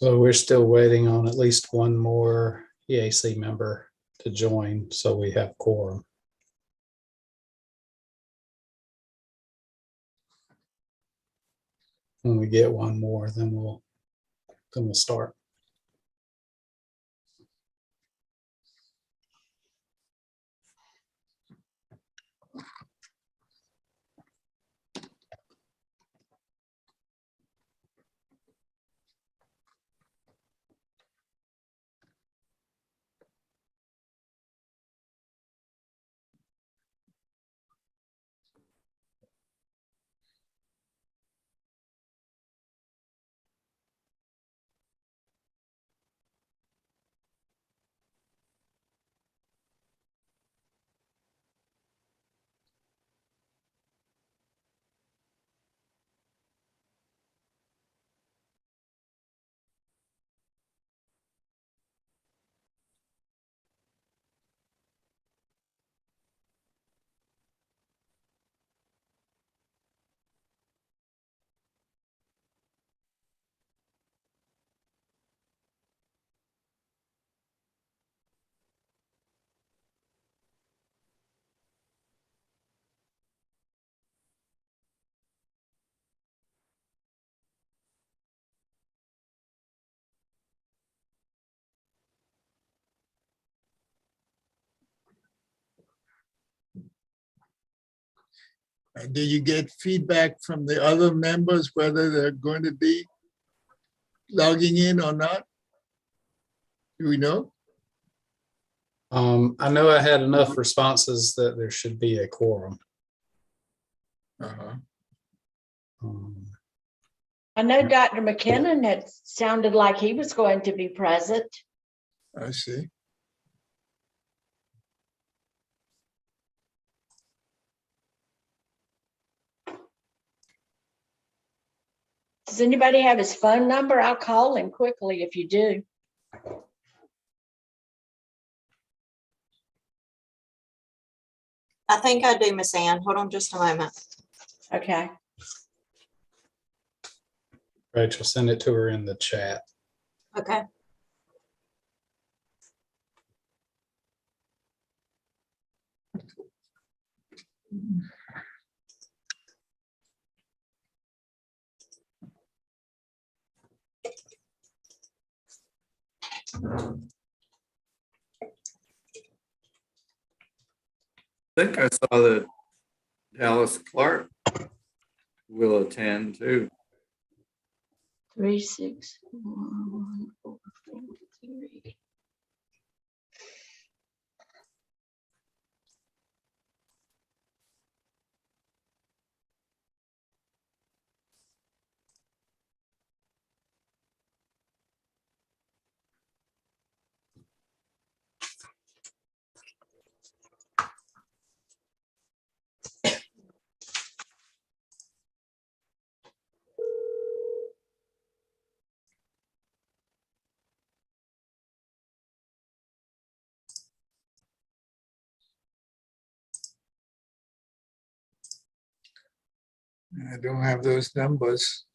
So we're still waiting on at least one more EAC member to join, so we have quorum. When we get one more, then we'll start. Do you get feedback from the other members whether they're going to be logging in or not? Do we know? I know I had enough responses that there should be a quorum. Uh-huh. I know Dr. McKinnon had sounded like he was going to be present. I see. Does anybody have his phone number? I'll call him quickly if you do. I think I do, Miss Ann. Hold on just a moment. Okay. Rachel, send it to her in the chat. Okay. I think I saw that Dallas Clark will attend too. 3611443. I don't have those numbers.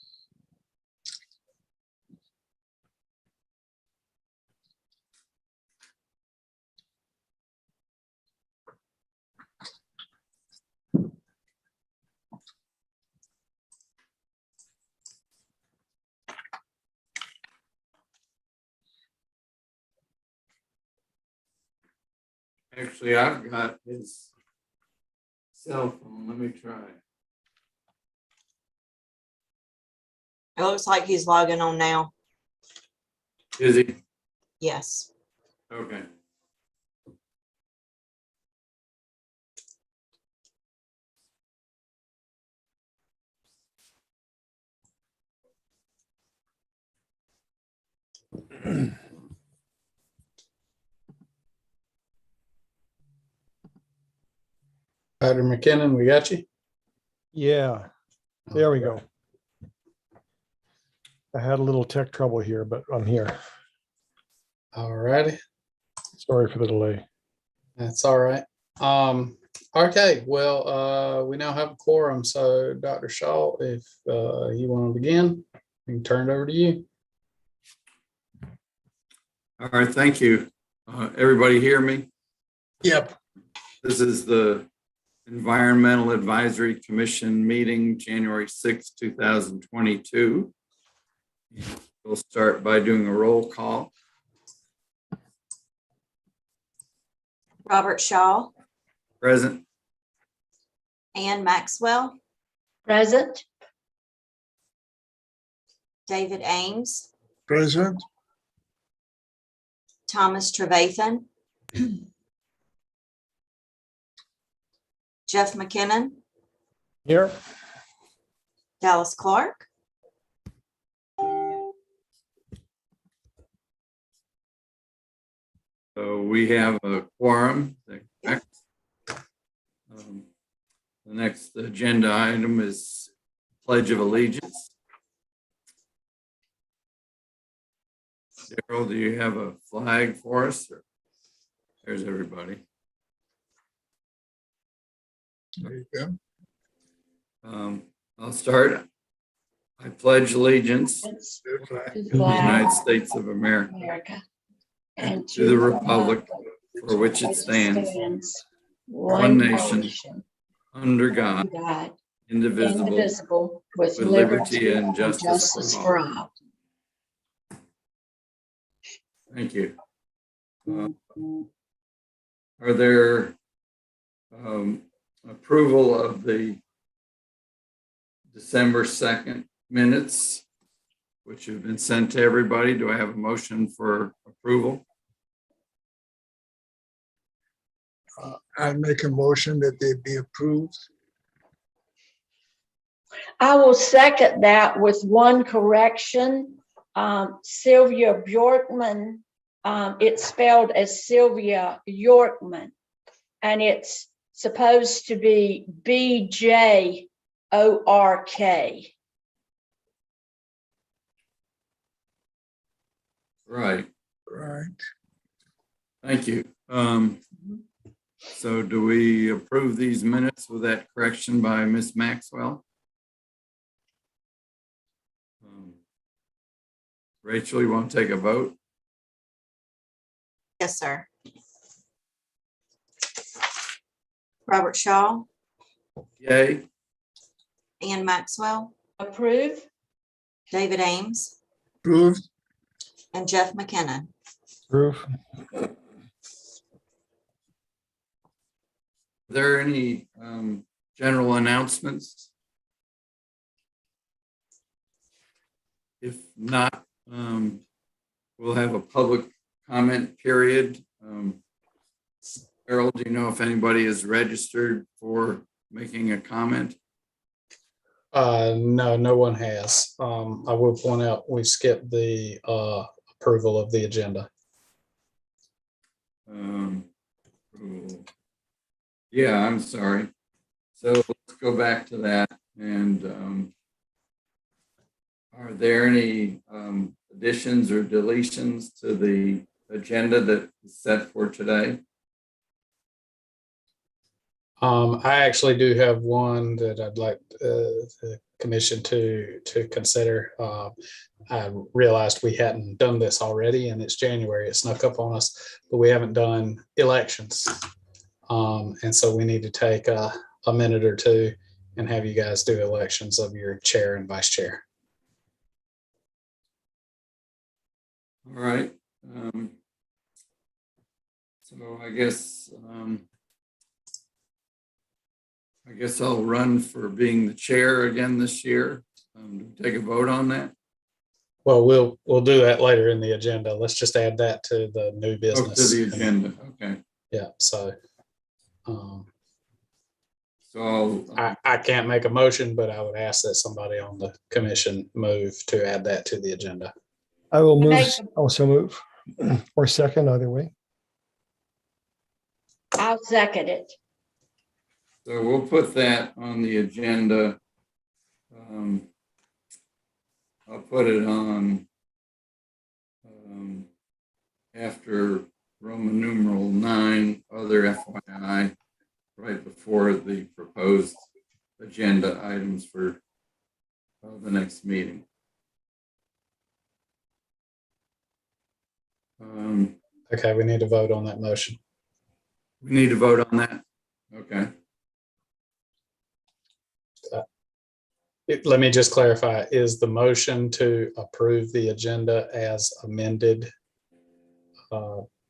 Actually, I've got his cell phone. Let me try. It looks like he's logging on now. Is he? Yes. Okay. Dr. McKinnon, we got you? Yeah, there we go. I had a little tech trouble here, but I'm here. All righty. Sorry for the delay. That's all right. Okay, well, we now have a quorum. So Dr. Shaw, if you want to begin, we can turn it over to you. All right, thank you. Everybody hear me? Yep. This is the Environmental Advisory Commission meeting, January 6, 2022. We'll start by doing a roll call. Robert Shaw, Present. Ann Maxwell, Present. David Ames, Present. Thomas Trevathan, Jeff McKinnon, Here, Dallas Clark, So we have a quorum. Is that correct? The next agenda item is Pledge of Allegiance. Daryl, do you have a flag for us? Or there's everybody. There you go. I'll start. I pledge allegiance to To the the United flag States of of America America. and to the republic for which it stands, one nation, under God, God, indivisible, indivisible, with with liberty and and justice justice for all. for all. Thank you. Are there approval of the December 2nd minutes, which have been sent to everybody? Do I have a motion for approval? I make a motion that they be approved. I will second that with one correction. Sylvia Bjorkman, it's spelled as Sylvia Yorkman, and it's supposed to be BJORK. Right. Right. Thank you. So do we approve these minutes with that correction by Ms. Maxwell? Rachel, you want to take a vote? yes, sir. Robert Shaw, Yay. Ann Maxwell, Approve? David Ames, Approved. and Jeff McKinnon. proof. Are there any general announcements? If not, we'll have a public comment period. Harold, do you know if anybody is registered for making a comment? No, no one has. I will point out, we skipped the approval of the agenda. Yeah, I'm sorry. So let's go back to that. And are there any additions or deletions to the agenda that is set for today? I actually do have one that I'd like the commission to consider. I realized we hadn't done this already, and it's January. It snuck up on us, but we haven't done elections. And so we need to take a minute or two and have you guys do elections of your chair and vice chair. All right. So I guess I'll run for being the chair again this year. Do we take a vote on that? Well, we'll do that later in the agenda. Let's just add that to the new Oh, business. to the agenda. Okay. Yeah. So So I can't make a motion, but I would ask that somebody on the commission move to add that to the agenda. I will move, make- also move, or second, either way. I'll second it. So we'll put that on the agenda. I'll put it on after Roman numeral 9, other FYI, right before the proposed agenda items for the next meeting. Okay, we need to vote on that motion. We need to vote on that? Okay. Let me just clarify, is the motion to approve the agenda as amended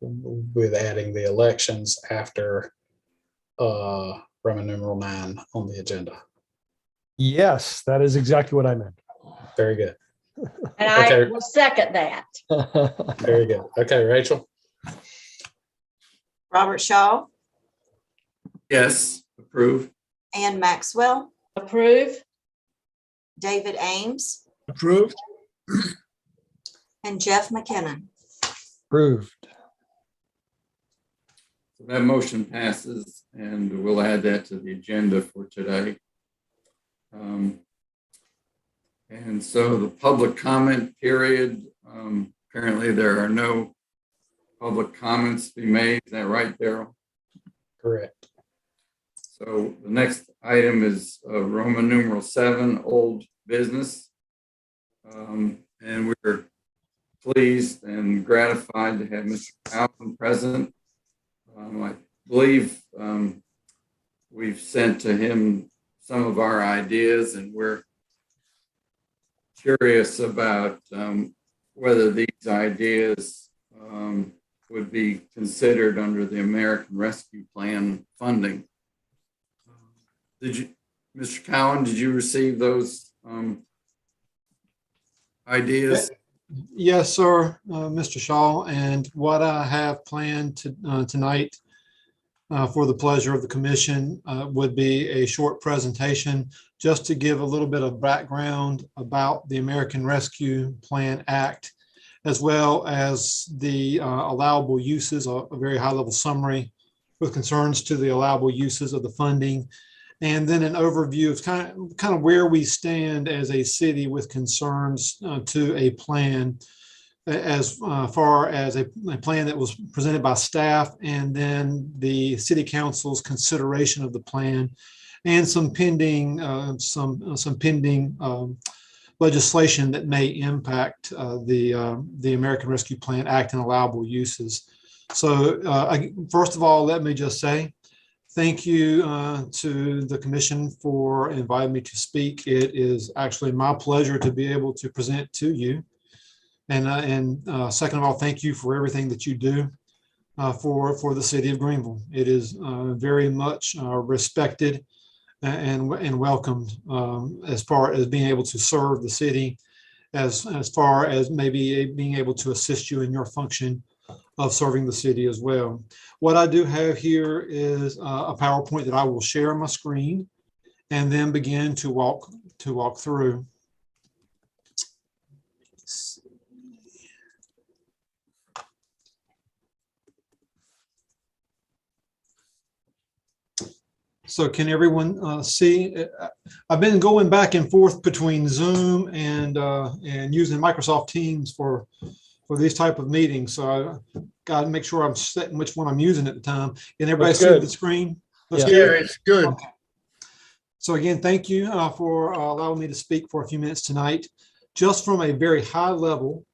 with adding the elections after Roman numeral 9 on the agenda? Yes, that is exactly what I meant. Very good. And I Okay. will second that. Very good. Okay, Rachel? Robert Shaw, Yes, approve. Ann Maxwell, Approve. David Ames, Approved? and Jeff McKinnon. Approved. So that motion passes, and we'll add that to the agenda for today. And so the public comment period, apparently there are no public comments to be made. Is that right, Daryl? Correct. So the next item is Roman numeral 7, old business. And we're pleased and gratified to have Mr. Allen present. I believe we've sent to him some of our ideas, and we're curious about whether these ideas would be considered under the American Rescue Plan funding. Did you, Mr. Cowan, did you receive those ideas? Yes, sir, Mr. Shaw. And what I have planned tonight for the pleasure of the commission would be a short presentation just to give a little bit of background about the American Rescue Plan Act, as well as the allowable uses, a very high-level summary with concerns to the allowable uses of the funding, and then an overview of kind of where we stand as a city with concerns to a plan, as far as a plan that was presented by staff, and then the city council's consideration of the plan, and some pending legislation that may impact the American Rescue Plan Act and allowable uses. So first of all, let me just say thank you to the commission for inviting me to speak. It is actually my pleasure to be able to present to you. And second of all, thank you for everything that you do for the city of Greenville. It is very much respected and welcomed as far as being able to serve the city, as far as maybe being able to assist you in your function of serving the city as well. What I do have here is a PowerPoint that I will share on my screen and then begin to walk through. So can everyone see? I've been going back and forth between Zoom and using Microsoft Teams for these type of meetings. So I got to make sure I'm setting which one I'm using at the time. Can everybody Looks see good. the screen? Yeah. Yeah, it's good. Okay. So again, thank you for allowing me to speak for a few minutes tonight. Just from a very high level,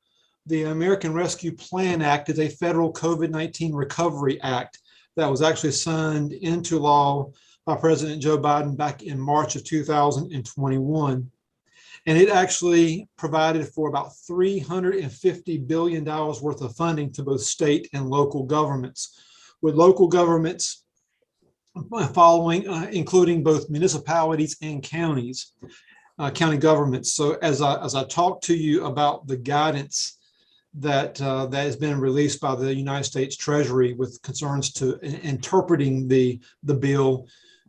the American Rescue Plan Act is a federal COVID-19 recovery act that was actually signed into law by President Joe Biden back in March of 2021. And it actually provided for about $350 billion worth of funding to both state and local governments, with local governments following, including both municipalities and counties, county governments. So as I talk to you about the guidance that has been released by the United States Treasury with concerns to interpreting the bill,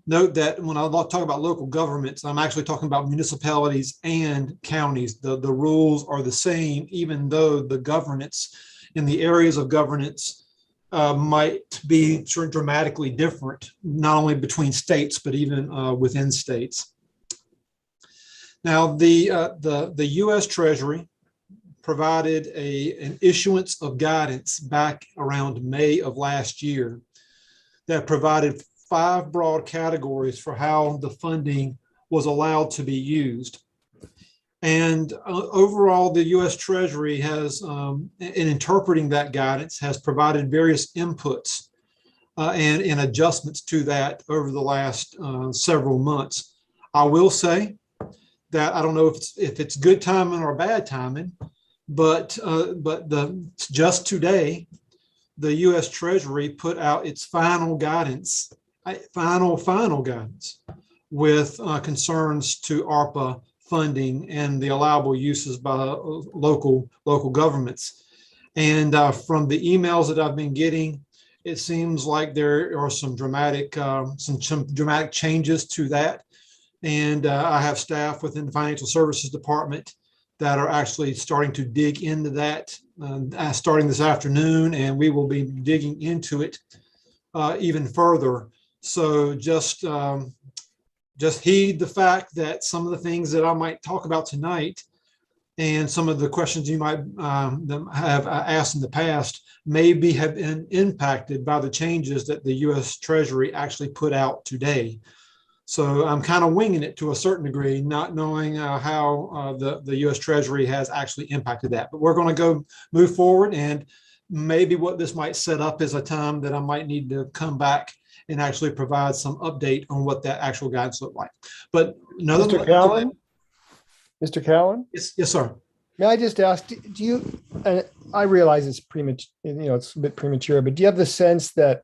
note that when I talk about local governments, I'm actually talking about municipalities and counties. The rules are the same, even though the governance in the areas of governance might be dramatically different, not only between states, but even within states. Now, the U.S. Treasury provided an issuance of guidance back around May of last year that provided 5 broad categories for how the funding was allowed to be used. And overall, the U.S. Treasury has, in interpreting that guidance, has provided various inputs and adjustments to that over the last several months. I will say that I don't know if it's good timing or bad timing, but just today, the U.S. Treasury put out its final guidance, final guidance with concerns to ARPA funding and the allowable uses by local governments. And from the emails that I've been getting, it seems like there are some dramatic changes to that. And I have staff within the Financial Services Department that are actually starting to dig into that starting this afternoon, and we will be digging into it even further. So just heed the fact that some of the things that I might talk about tonight and some of the questions you might have asked in the past maybe have been impacted by the changes that the U.S. Treasury actually put out today. So I'm kind of winging it to a certain degree, not knowing how the U.S. Treasury has actually impacted that. But we're going to go move forward, and maybe what this might set up is a time that I might need to come back and actually provide some update on what that actual guidance looked like. But Mr. Cowan? Mr. Cowan? Yes, sir. May I just ask, do you, and I realize it's premature, it's a bit premature, but do you have the sense that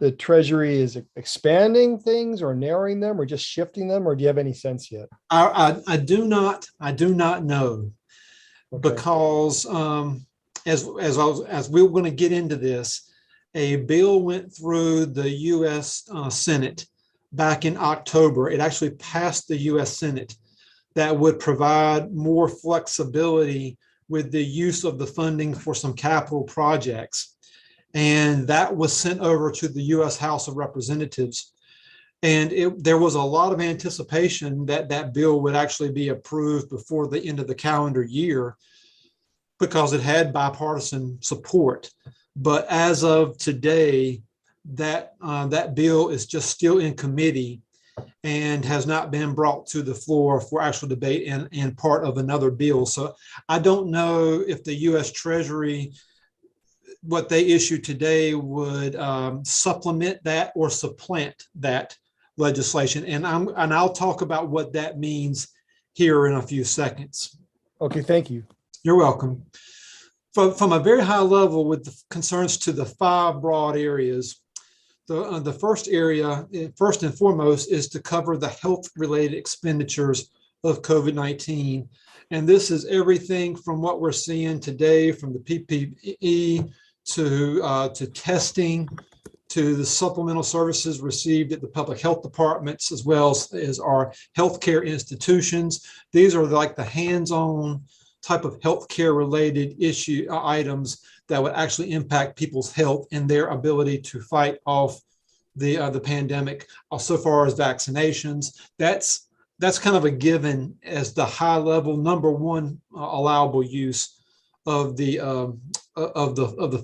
the Treasury is expanding things or narrowing them or just shifting them, or do you have any sense yet? I do not know, Okay. because as we're going to get into this, a bill went through the U.S. Senate back in October. It actually passed the U.S. Senate that would provide more flexibility with the use of the funding for some capital projects. And that was sent over to the U.S. House of Representatives. And there was a lot of anticipation that that bill would actually be approved before the end of the calendar year because it had bipartisan support. But as of today, that bill is just still in committee and has not been brought to the floor for actual debate and part of another bill. So I don't know if the U.S. Treasury, what they issued today, would supplement that or supplant that legislation. And I'll talk about what that means here in a few seconds. Okay, thank you. You're welcome. From a very high level, with the concerns to the 5 broad areas, the first area, first and foremost, is to cover the health-related expenditures of COVID-19. And this is everything from what we're seeing today, from the PPE to testing, to the supplemental services received at the public health departments, as well as our healthcare institutions. These are like the hands-on type of healthcare related items that would actually impact people's health and their ability to fight off the pandemic. So far as vaccinations, that's kind of a given as the high level number one allowable use of the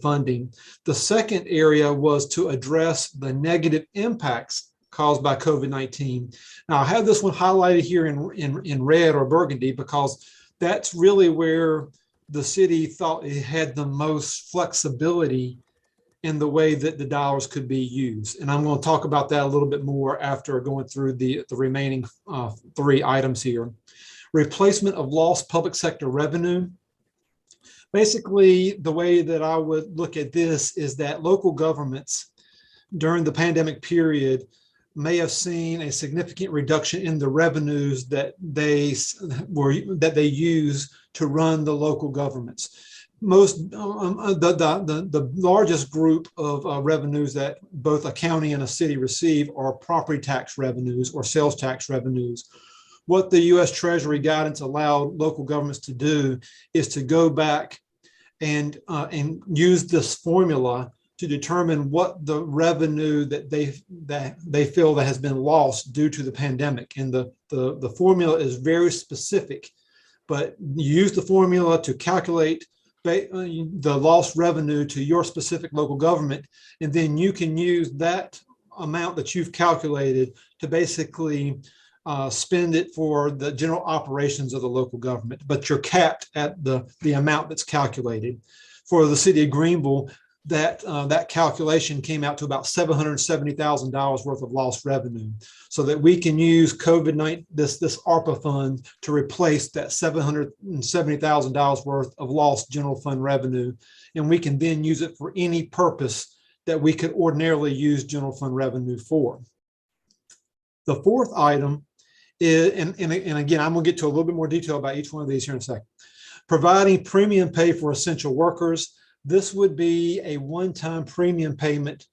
funding. The second area was to address the negative impacts caused by COVID-19. Now I have this one highlighted here in red or burgundy because that's really where the city thought it had the most flexibility in the way that the dollars could be used. And I'm going to talk about that a little bit more after going through the remaining 3 items here. Replacement of lost public sector revenue. Basically, the way that I would look at this is that local governments during the pandemic period may have seen a significant reduction in the revenues that they use to run the local governments. The largest group of revenues that both a county and a city receive are property tax revenues or sales tax revenues. What the U.S. Treasury guidance allowed local governments to do is to go back and use this formula to determine what the revenue that they feel that has been lost due to the pandemic. And the formula is very specific, but you use the formula to calculate the lost revenue to your specific local government, and then you can use that amount that you've calculated to basically spend it for the general operations of the local government, but you're capped at the amount that's calculated. For the city of Greenville, that calculation came out to about $770,000 worth of lost revenue, so that we can use COVID-19, this ARPA fund, to replace that $770,000 worth of lost general fund revenue, and we can then use it for any purpose that we could ordinarily use general fund revenue for. The fourth item is, and again, I'm going to get to a little bit more detail about each one of these here in a second. Providing premium pay for essential workers. This would be a one-time premium payment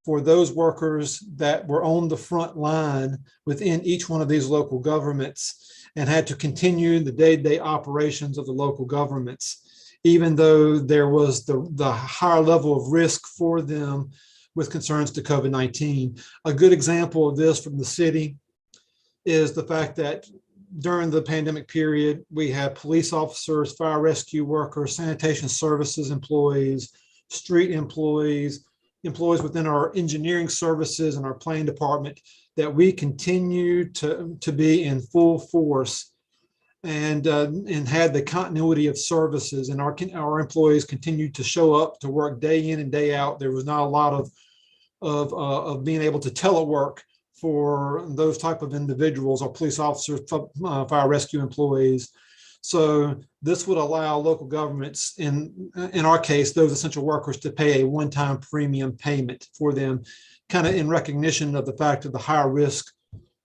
for those workers that were on the front line within each one of these local governments and had to continue the day-to-day operations of the local governments, even though there was the higher level of risk for them with concerns to COVID-19. A good example of this from the city is the fact that during the pandemic period, we had police officers, fire rescue workers, sanitation services employees, street employees, employees within our engineering services and our planning department, that we continue to be in full force and had the continuity of services, and our employees continued to show up to work day in and day out. There was not a lot of being able to telework for those type of individuals, or police officers, fire rescue employees. So this would allow local governments, in our case, those essential workers, to pay a one-time premium payment for them, kind of in recognition of the fact of the higher risk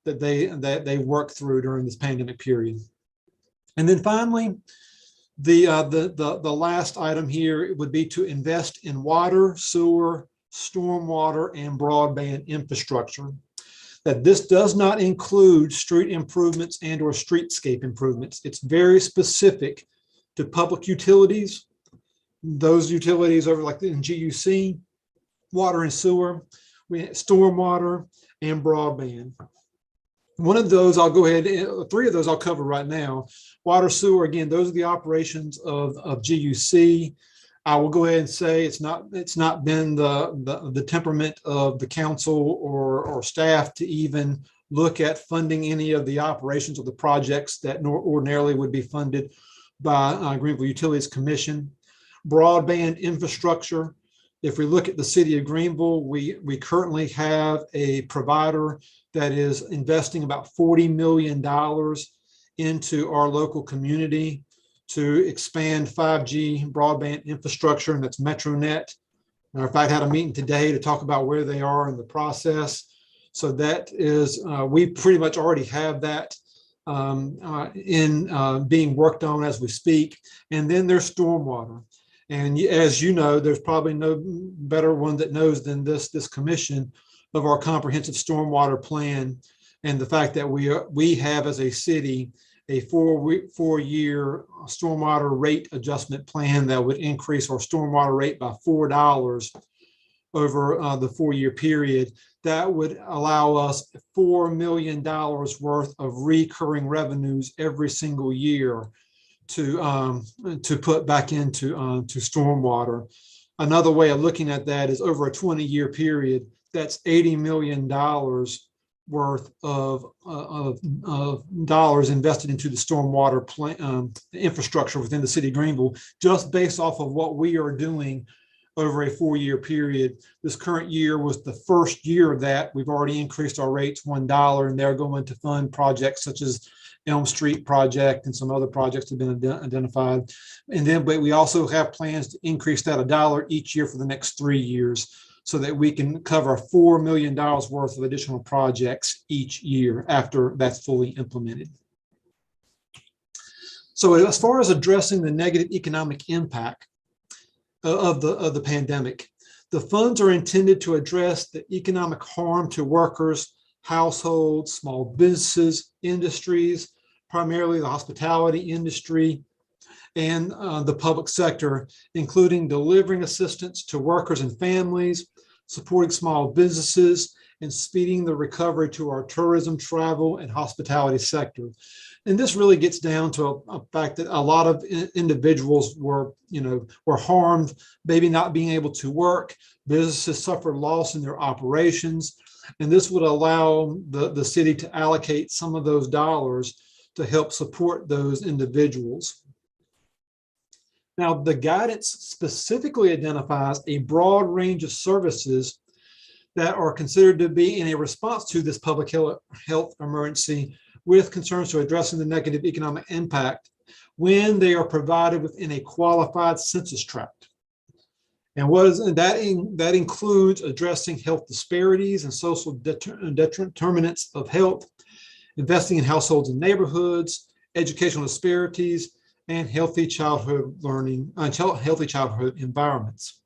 that they work through during this pandemic period. And then finally, the last item here would be to invest in water, sewer, stormwater, and broadband infrastructure. That this does not include street improvements and or streetscape improvements. It's very specific to public utilities, those utilities over like in GUC, water and sewer, stormwater, and broadband. One of those I'll go ahead, three of those I'll cover right now. Water, sewer, again, those are the operations of GUC. I will go ahead and say it's not been the temperament of the council or staff to even look at funding any of the operations of the projects that ordinarily would be funded by Greenville Utilities Commission. Broadband infrastructure. If we look at the city of Greenville, we currently have a provider that is investing about $40 million into our local community to expand 5G broadband infrastructure, and that's MetroNet. Matter of fact, I had a meeting today to talk about where they are in the process. So that is, we pretty much already have that being worked on as we speak. And then there's stormwater. And as you know, there's probably no better one that knows than this commission of our comprehensive stormwater plan, and the fact that we have as a city a four-year stormwater rate adjustment plan that would increase our stormwater rate by $4 over the 4-year period. That would allow us $4 million worth of recurring revenues every single year to put back into to stormwater. Another way of looking at that is over a 20-year period, that's $80 million worth of dollars invested into the stormwater infrastructure within the city of Greenville, just based off of what we are doing over a 4-year period. This current year was the first year of that. We've already increased our rates $1, and they're going to fund projects such as Elm Street project and some other projects have been identified. And then, but we also have plans to increase that $1 each year for the next 3 years, so that we can cover $4 million worth of additional projects each year after that's fully implemented. So as far as addressing the negative economic impact of the pandemic, the funds are intended to address the economic harm to workers, households, small businesses, industries, primarily the hospitality industry, and the public sector, including delivering assistance to workers and families, supporting small businesses, and speeding the recovery to our tourism, travel, and hospitality sector. And this really gets down to a fact that a lot of individuals were harmed, maybe not being able to work. Businesses suffered loss in their operations. And this would allow the city to allocate some of those dollars to help support those individuals. Now, the guidance specifically identifies a broad range of services that are considered to be in a response to this public health emergency with concerns to addressing the negative economic impact when they are provided within a qualified census tract. And that includes addressing health disparities and social determinants of health, investing in households and neighborhoods, educational disparities, and healthy childhood learning, healthy childhood environments.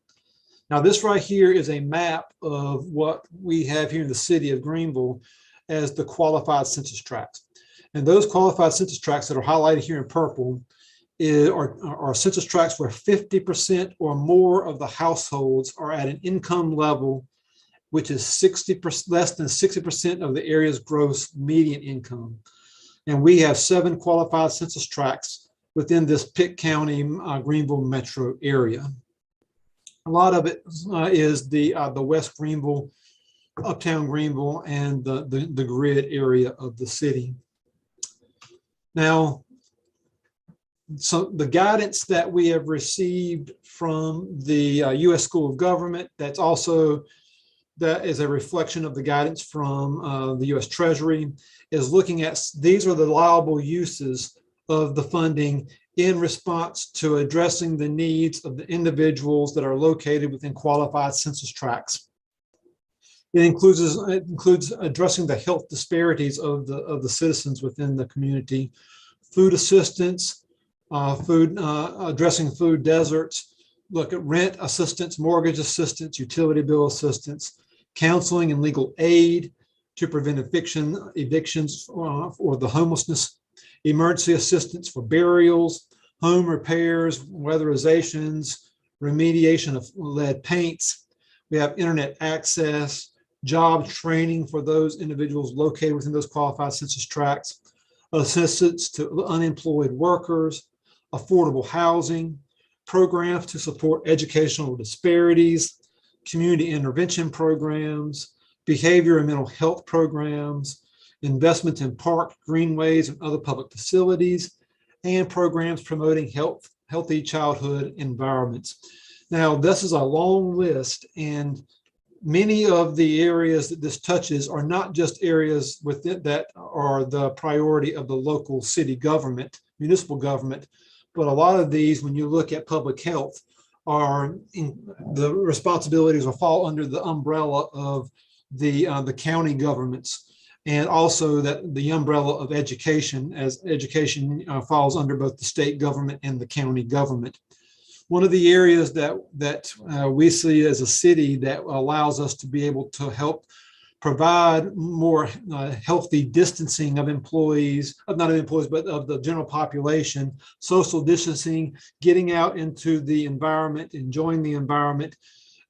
Now, this right here is a map of what we have here in the city of Greenville as the qualified census tracts. And those qualified census tracts that are highlighted here in purple are census tracts where 50% or more of the households are at an income level which is 60% less than 60% of the area's gross median income. And we have 7 qualified census tracts within this Pitt County, Greenville metro area. A lot of it is the West Greenville, Uptown Greenville, and the grid area of the city. Now, so the guidance that we have received from the U.S. School of Government, that is a reflection of the guidance from the U.S. Treasury, is looking at these are the allowable uses of the funding in response to addressing the needs of the individuals that are located within qualified census tracts. It includes addressing the health disparities of the citizens within the community, food assistance, addressing food deserts, look at rent assistance, mortgage assistance, utility bill assistance, counseling and legal aid to prevent evictions or the homelessness, emergency assistance for burials, home repairs, weatherizations, remediation of lead paints. We have internet access, job training for those individuals located within those qualified census tracts, assistance to unemployed workers, affordable housing, programs to support educational disparities, community intervention programs, behavior and mental health programs, investment in park, greenways, and other public facilities, and programs promoting healthy childhood environments. Now, this is a long list, and many of the areas that this touches are not just areas within that are the priority of the local city government, municipal government, but a lot of these, when you look at public health, the responsibilities will fall under the umbrella of the county governments, and also that the umbrella of education, as education falls under both the state government and the county government. One of the areas that we see as a city that allows us to be able to help provide more healthy distancing of employees, not of employees, but of the general population, social distancing, getting out into the environment, enjoying the environment,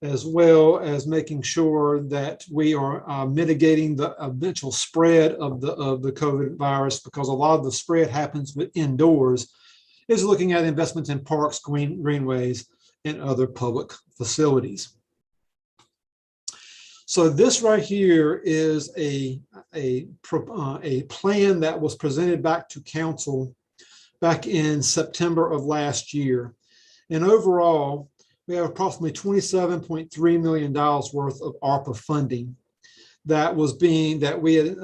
as well as making sure that we are mitigating the eventual spread of the COVID virus, because a lot of the spread happens indoors, is looking at investments in parks, greenways, and other public facilities. So this right here is a plan that was presented back to council back in September of last year. And overall, we have approximately $27.3 million worth of ARPA funding that we had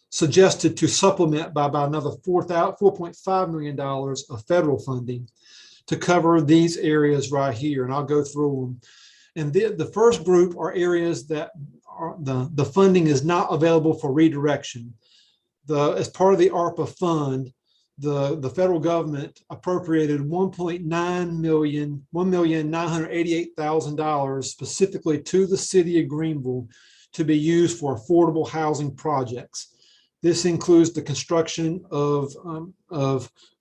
suggested to supplement by about another $4.5 million of federal funding to cover these areas right here. And I'll go through them. And the first group are areas that the funding is not available for redirection. As part of the ARPA fund, the federal government appropriated $1,988,000 specifically to the city of Greenville to be used for affordable housing projects. This includes the construction of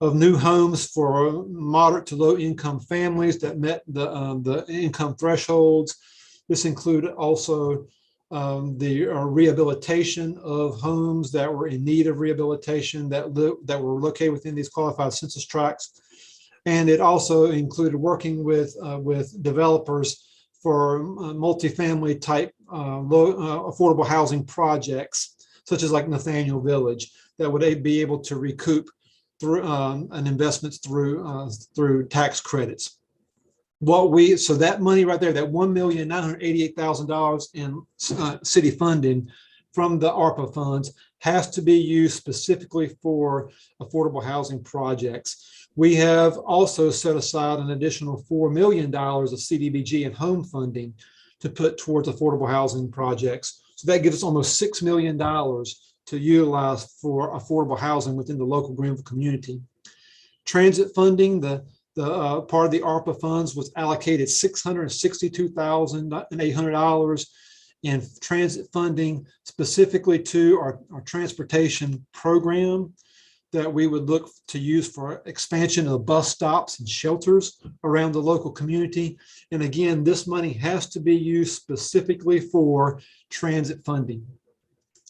new homes for moderate to low income families that met the income thresholds. This included also the rehabilitation of homes that were in need of rehabilitation that were located within these qualified census tracts. And it also included working with developers for multifamily type affordable housing projects, such as like Nathaniel Village, that would be able to recoup through an investments through tax credits. So that money right there, that $1,988,000 in city funding from the ARPA funds has to be used specifically for affordable housing projects. We have also set aside an additional $4 million of CDBG and home funding to put towards affordable housing projects. So that gives us almost $6 million to utilize for affordable housing within the local Greenville community. Transit funding, the part of the ARPA funds was allocated $662,800 in transit funding specifically to our transportation program that we would look to use for expansion of bus stops and shelters around the local community. And again, this money has to be used specifically for transit funding.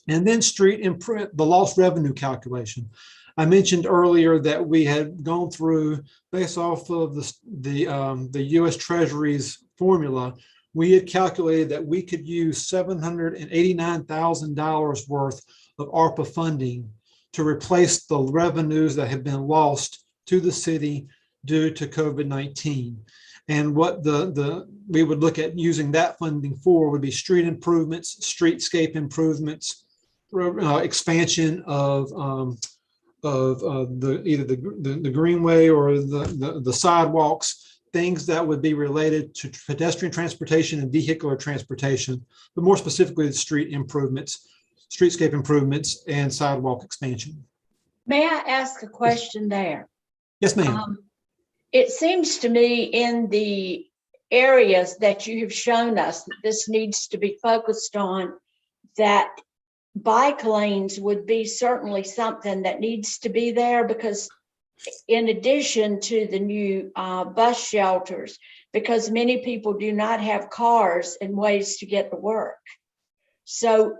And then street imprint, the lost revenue calculation. I mentioned earlier that we had gone through, based off of the U.S. Treasury's formula, we had calculated that we could use $789,000 worth of ARPA funding to replace the revenues that have been lost to the city due to COVID-19. And what we would look at using that funding for would be street improvements, streetscape improvements, expansion of either the greenway or the sidewalks, things that would be related to pedestrian transportation and vehicular transportation, but more specifically the street improvements, streetscape improvements, and sidewalk expansion. May I ask a question there? Yes, ma'am. It seems to me in the areas that you have shown us that this needs to be focused on, that bike lanes would be certainly something that needs to be there, because in addition to the new bus shelters, because many people do not have cars and ways to get to work. So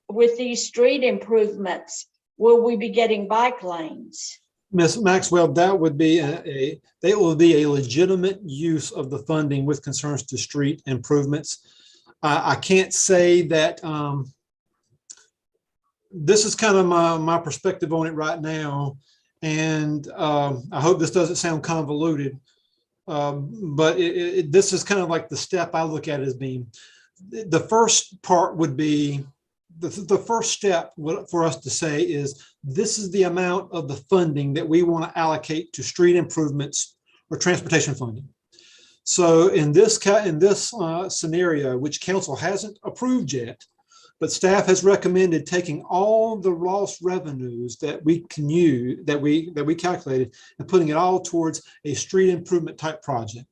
with these street improvements, will we be getting bike lanes? Ms. Maxwell, that would be a legitimate use of the funding with concerns to street improvements. I can't say that this is kind of my perspective on it right now, and I hope this doesn't sound convoluted, but this is kind of like the step I look at as being the first part would be the first step for us to say is this is the amount of the funding that we want to allocate to street improvements or transportation funding. So in this scenario, which council hasn't approved yet, but staff has recommended taking all the lost revenues that we can use, that we calculated, and putting it all towards a street improvement type project.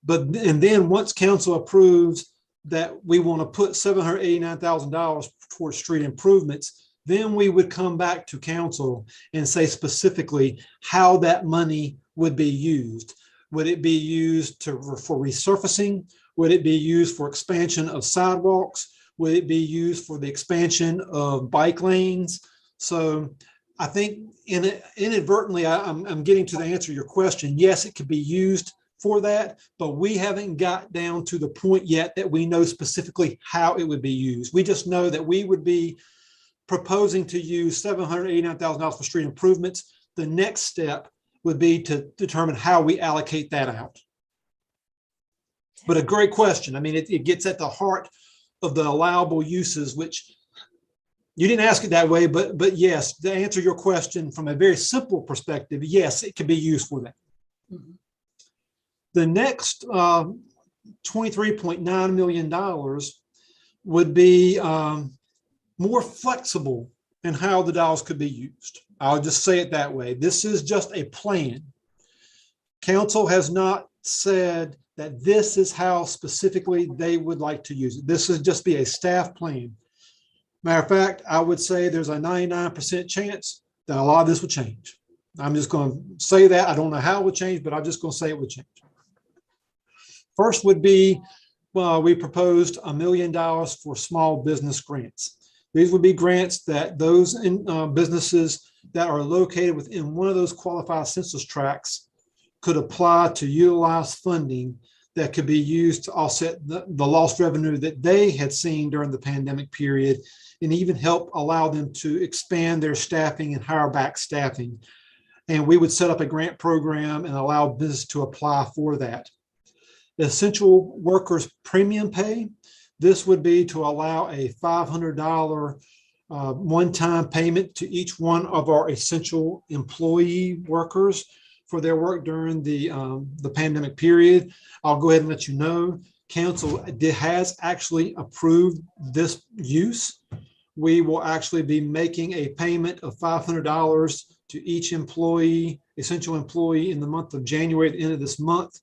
And then once council approves that we want to put $789,000 towards street improvements, then we would come back to council and say specifically how that money would be used. Would it be used for resurfacing? Would it be used for expansion of sidewalks? Would it be used for the expansion of bike lanes? So I think inadvertently, I'm getting to the answer to your question. Yes, it could be used for that, but we haven't got down to the point yet that we know specifically how it would be used. We just know that we would be proposing to use $789,000 for street improvements. The next step would be to determine how we allocate that out. But a great question. I mean, it gets at the heart of the allowable uses, which you didn't ask it that way, but yes, to answer your question from a very simple perspective, yes, it can be used for that. Mm-hmm. The next $23.9 million would be more flexible in how the dollars could be used. I'll just say it that way. This is just a plan. Council has not said that this is how specifically they would like to use it. This is just be a staff plan. Matter of fact, I would say there's a 99% chance that a lot of this would change. I'm just going to say that. I don't know how it would change, but I'm just going to say it would change. First would be, we proposed $1 million for small business grants. These would be grants that those businesses that are located within one of those qualified census tracts could apply to utilize funding that could be used to offset the lost revenue that they had seen during the pandemic period, and even help allow them to expand their staffing and hire back staffing. And we would set up a grant program and allow business to apply for that. Essential workers premium pay. This would be to allow a $500 one-time payment to each one of our essential employee workers for their work during the pandemic period. I'll go ahead and let you know, council has actually approved this use. We will actually be making a payment of $500 to each employee, essential employee, in the month of January, at the end of this month,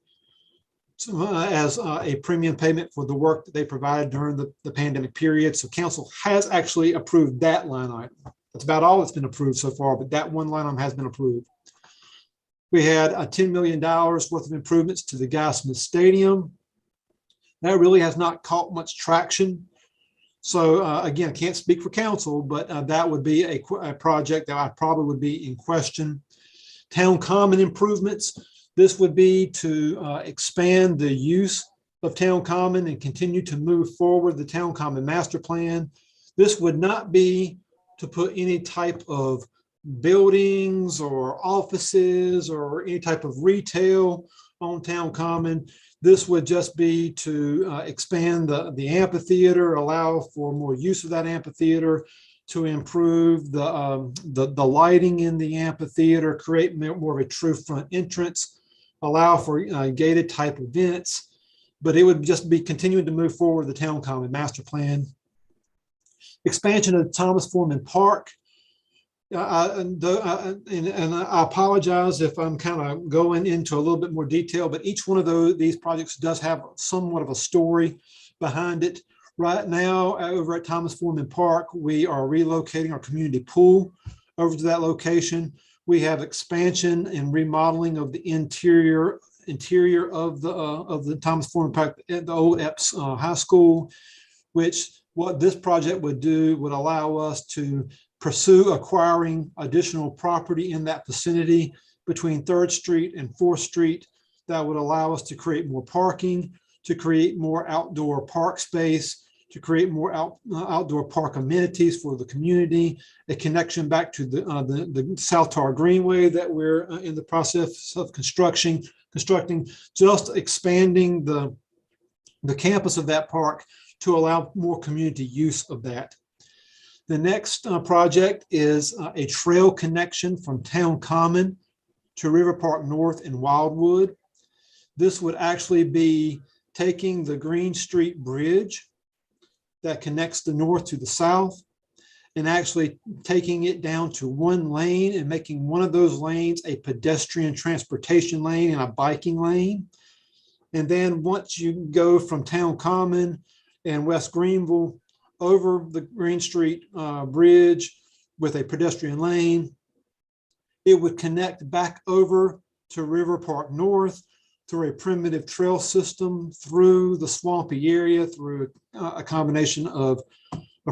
as a premium payment for the work that they provided during the pandemic period. So council has actually approved that line item. That's about all that's been approved so far, but that one line item has been approved. We had a $10 million worth of improvements to the Guy Smith Stadium. That really has not caught much traction. So again, I can't speak for council, but that would be a project that I probably would be in question. Town Common improvements. This would be to expand the use of Town Common and continue to move forward the Town Common Master Plan. This would not be to put any type of buildings or offices or any type of retail on Town Common. This would just be to expand the amphitheater, allow for more use of that amphitheater, to improve the lighting in the amphitheater, create more of a true front entrance, allow for gated type events, but it would just be continuing to move forward the Town Common Master Plan. Expansion of Thomas Foreman Park. And I apologize if I'm kind of going into a little bit more detail, but each one of these projects does have somewhat of a story behind it. Right now, over at Thomas Foreman Park, we are relocating our community pool over to that location. We have expansion and remodeling of the interior of the Thomas Foreman Park at the old Epps High School, which what this project would do would allow us to pursue acquiring additional property in that vicinity between 3rd Street and 4th Street that would allow us to create more parking, to create more outdoor park space, to create more outdoor park amenities for the community, a connection back to the South Tar Greenway that we're in the process of constructing, just expanding the campus of that park to allow more community use of that. The next project is a trail connection from Town Common to River Park North in Wildwood. This would actually be taking the Green Street Bridge that connects the north to the south and actually taking it down to one lane and making one of those lanes a pedestrian transportation lane and a biking lane. And then once you go from Town Common and West Greenville over the Green Street Bridge with a pedestrian lane, it would connect back over to River Park North through a primitive trail system through the swampy area, through a combination of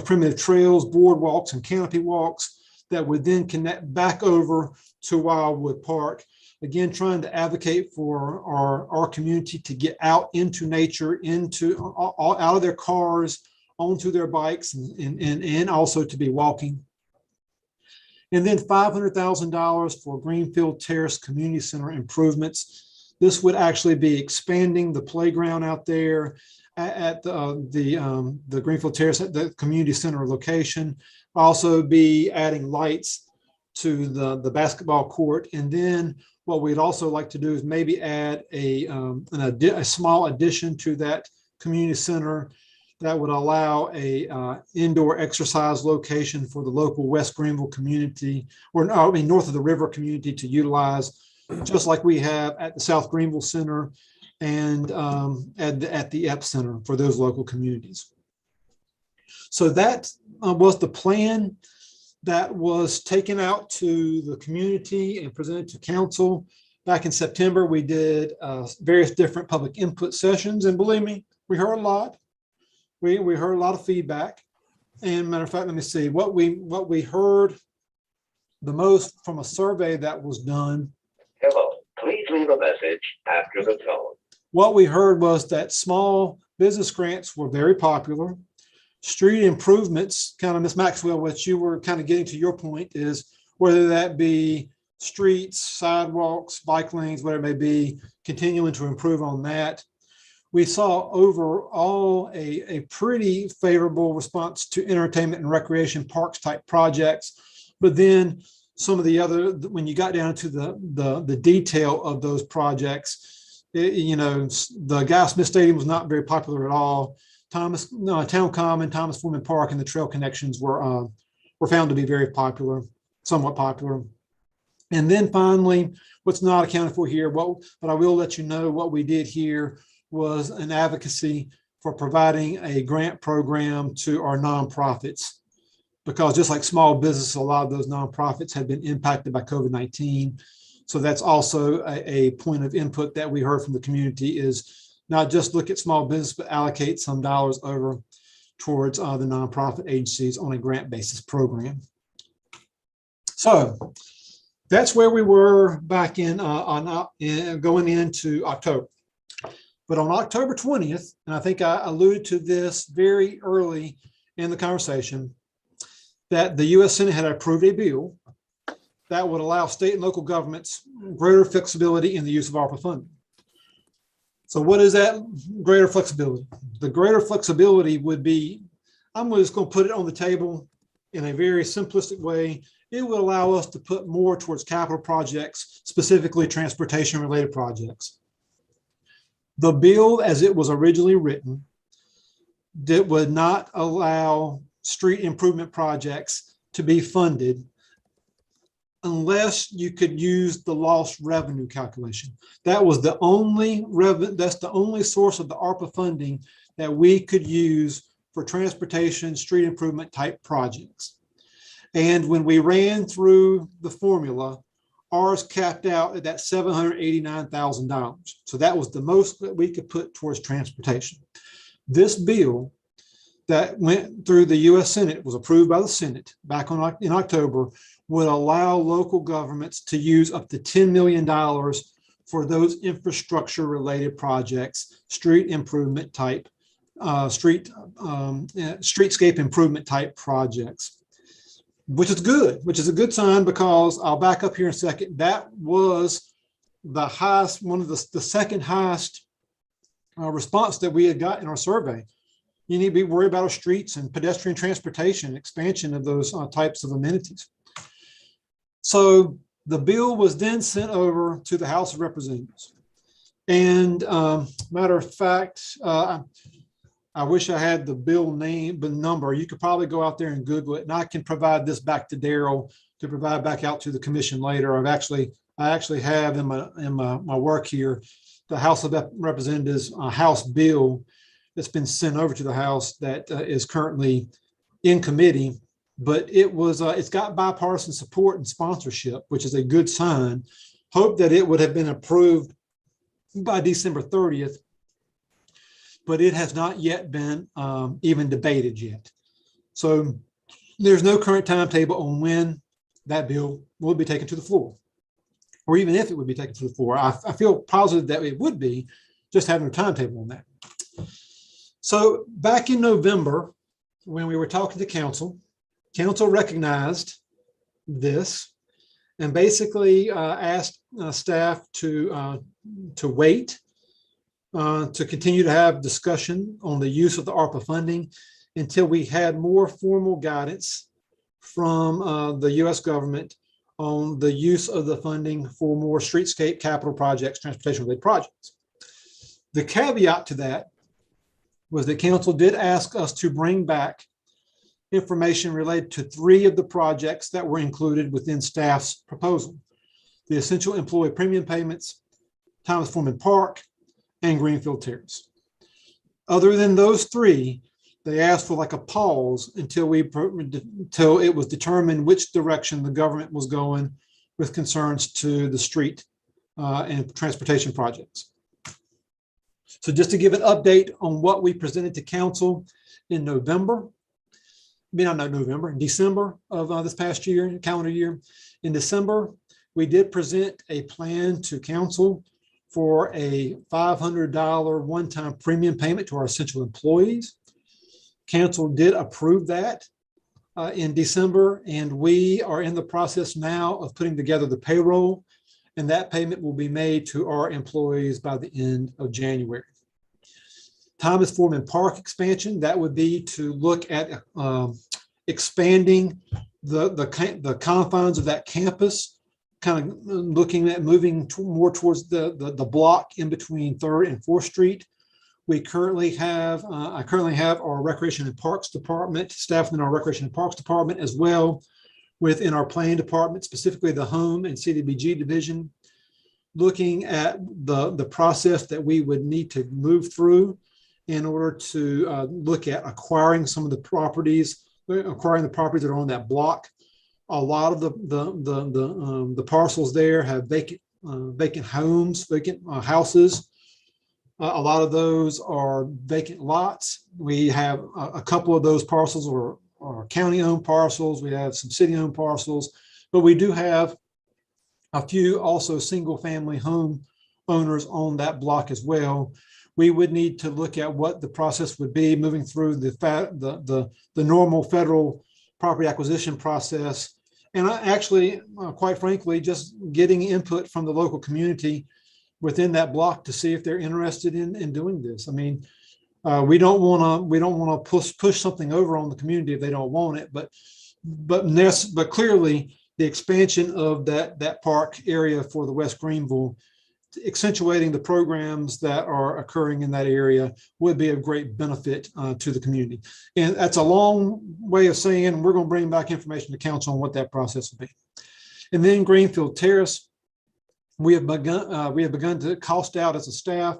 primitive trails, boardwalks, and canopy walks that would then connect back over to Wildwood Park. Again, trying to advocate for our community to get out into nature, out of their cars, onto their bikes, and also to be walking. And then $500,000 for Greenfield Terrace Community Center improvements. This would actually be expanding the playground out there at the Greenfield Terrace at the community center location. Also be adding lights to the basketball court. And then what we'd also like to do is maybe add a small addition to that community center that would allow a indoor exercise location for the local West Greenville community, or no, I mean north of the river community, to utilize, just like we have at the South Greenville Center and at the Epps Center for those local communities. So that was the plan that was taken out to the community and presented to council. Back in September, we did various different public input sessions, and believe me, we heard a lot. We heard a lot of feedback. And matter of fact, let me see, what we heard the most from a survey that was done. Hello, please leave a message after the tone. what we heard was that small business grants were very popular. Street improvements, kind of Ms. Maxwell, what you were kind of getting to your point is whether that be streets, sidewalks, bike lanes, whatever it may be, continuing to improve on that. We saw overall a pretty favorable response to entertainment and recreation parks type projects. But then some of the other, when you got down to the detail of those projects, the Guy Smith Stadium was not very popular at all. Town Common, Thomas Foreman Park, and the trail connections were found to be very popular, somewhat popular. And then finally, what's not accounted for here, but I will let you know what we did here was an advocacy for providing a grant program to our nonprofits, because just like small business, a lot of those nonprofits have been impacted by COVID-19. So that's also a point of input that we heard from the community, is not just look at small business, but allocate some dollars over towards the nonprofit agencies on a grant basis program. So that's where we were back in going into October. But on October 20th, and I think I alluded to this very early in the conversation, that the U.S. Senate had approved a bill that would allow state and local governments greater flexibility in the use of ARPA funding. So what is that greater flexibility? The greater flexibility would be, I'm just going to put it on the table in a very simplistic way. It would allow us to put more towards capital projects, specifically transportation related projects. The bill, as it was originally written, that would not allow street improvement projects to be funded unless you could use the lost revenue calculation. That was the only that's the only source of the ARPA funding that we could use for transportation, street improvement type projects. And when we ran through the formula, ours capped out at that $789,000. So that was the most that we could put towards transportation. This bill that went through the U.S. Senate, was approved by the Senate back in October, would allow local governments to use up to $10 million for those infrastructure related projects, street improvement type, streetscape improvement type projects. Which is good, which is a good sign, because I'll back up here in a second. That was the highest, one of the second highest response that we had got in our survey. You need to be worried about our streets and pedestrian transportation, expansion of those types of amenities. So the bill was then sent over to the House of Representatives. And matter of fact, I wish I had the bill name, the number. You could probably go out there and Google it, and I can provide this back to Daryl to provide back out to the commission later. I actually have in my work here the House of Representatives House bill that's been sent over to the House that is currently in committee, but it's got bipartisan support and sponsorship, which is a good sign. Hope that it would have been approved by December 30th. But it has not yet been even debated yet. So there's no current timetable on when that bill will be taken to the floor, or even if it would be taken to the floor. I feel positive that it would be, just having a timetable on that. So back in November, when we were talking to council recognized this and basically asked staff to wait to continue to have discussion on the use of the ARPA funding until we had more formal guidance from the U.S. government on the use of the funding for more streetscape capital projects, transportation related projects. The caveat to that was that council did ask us to bring back information related to 3 of the projects that were included within staff's proposal: the essential employee premium payments, Thomas Foreman Park, and Greenfield Terrace. Other than those 3, they asked for like a pause until it was determined which direction the government was going with concerns to the street and transportation projects. So just to give an update on what we presented to council in December of this past year, calendar year. In December, we did present a plan to council for a $500 one-time premium payment to our essential employees. Council did approve that in December, and we are in the process now of putting together the payroll, and that payment will be made to our employees by the end of January. Thomas Foreman Park expansion, that would be to look at expanding the confines of that campus, kind of looking at moving more towards the block in between 3rd and 4th Street. We currently have, I currently have our Recreation and Parks Department, staff in our Recreation and Parks Department, as well within our Planning Department, specifically the Home and CDBG Division, looking at the process that we would need to move through in order to look at acquiring some of the properties, acquiring the properties that are on that block. A lot of the parcels there have vacant homes, vacant houses. A lot of those are vacant lots. We have a couple of those parcels are county-owned parcels. We have some city-owned parcels, but we do have a few also single-family home owners on that block as well. We would need to look at what the process would be moving through the normal federal property acquisition process. And I actually, quite frankly, just getting input from the local community within that block to see if they're interested in doing this. I mean, we don't want to push something over on the community if they don't want it, but clearly the expansion of that park area for the West Greenville, accentuating the programs that are occurring in that area, would be of great benefit to the community. And that's a long way of saying we're going to bring back information to council on what that process will be. And then Greenfield Terrace, we have begun to cost out as a staff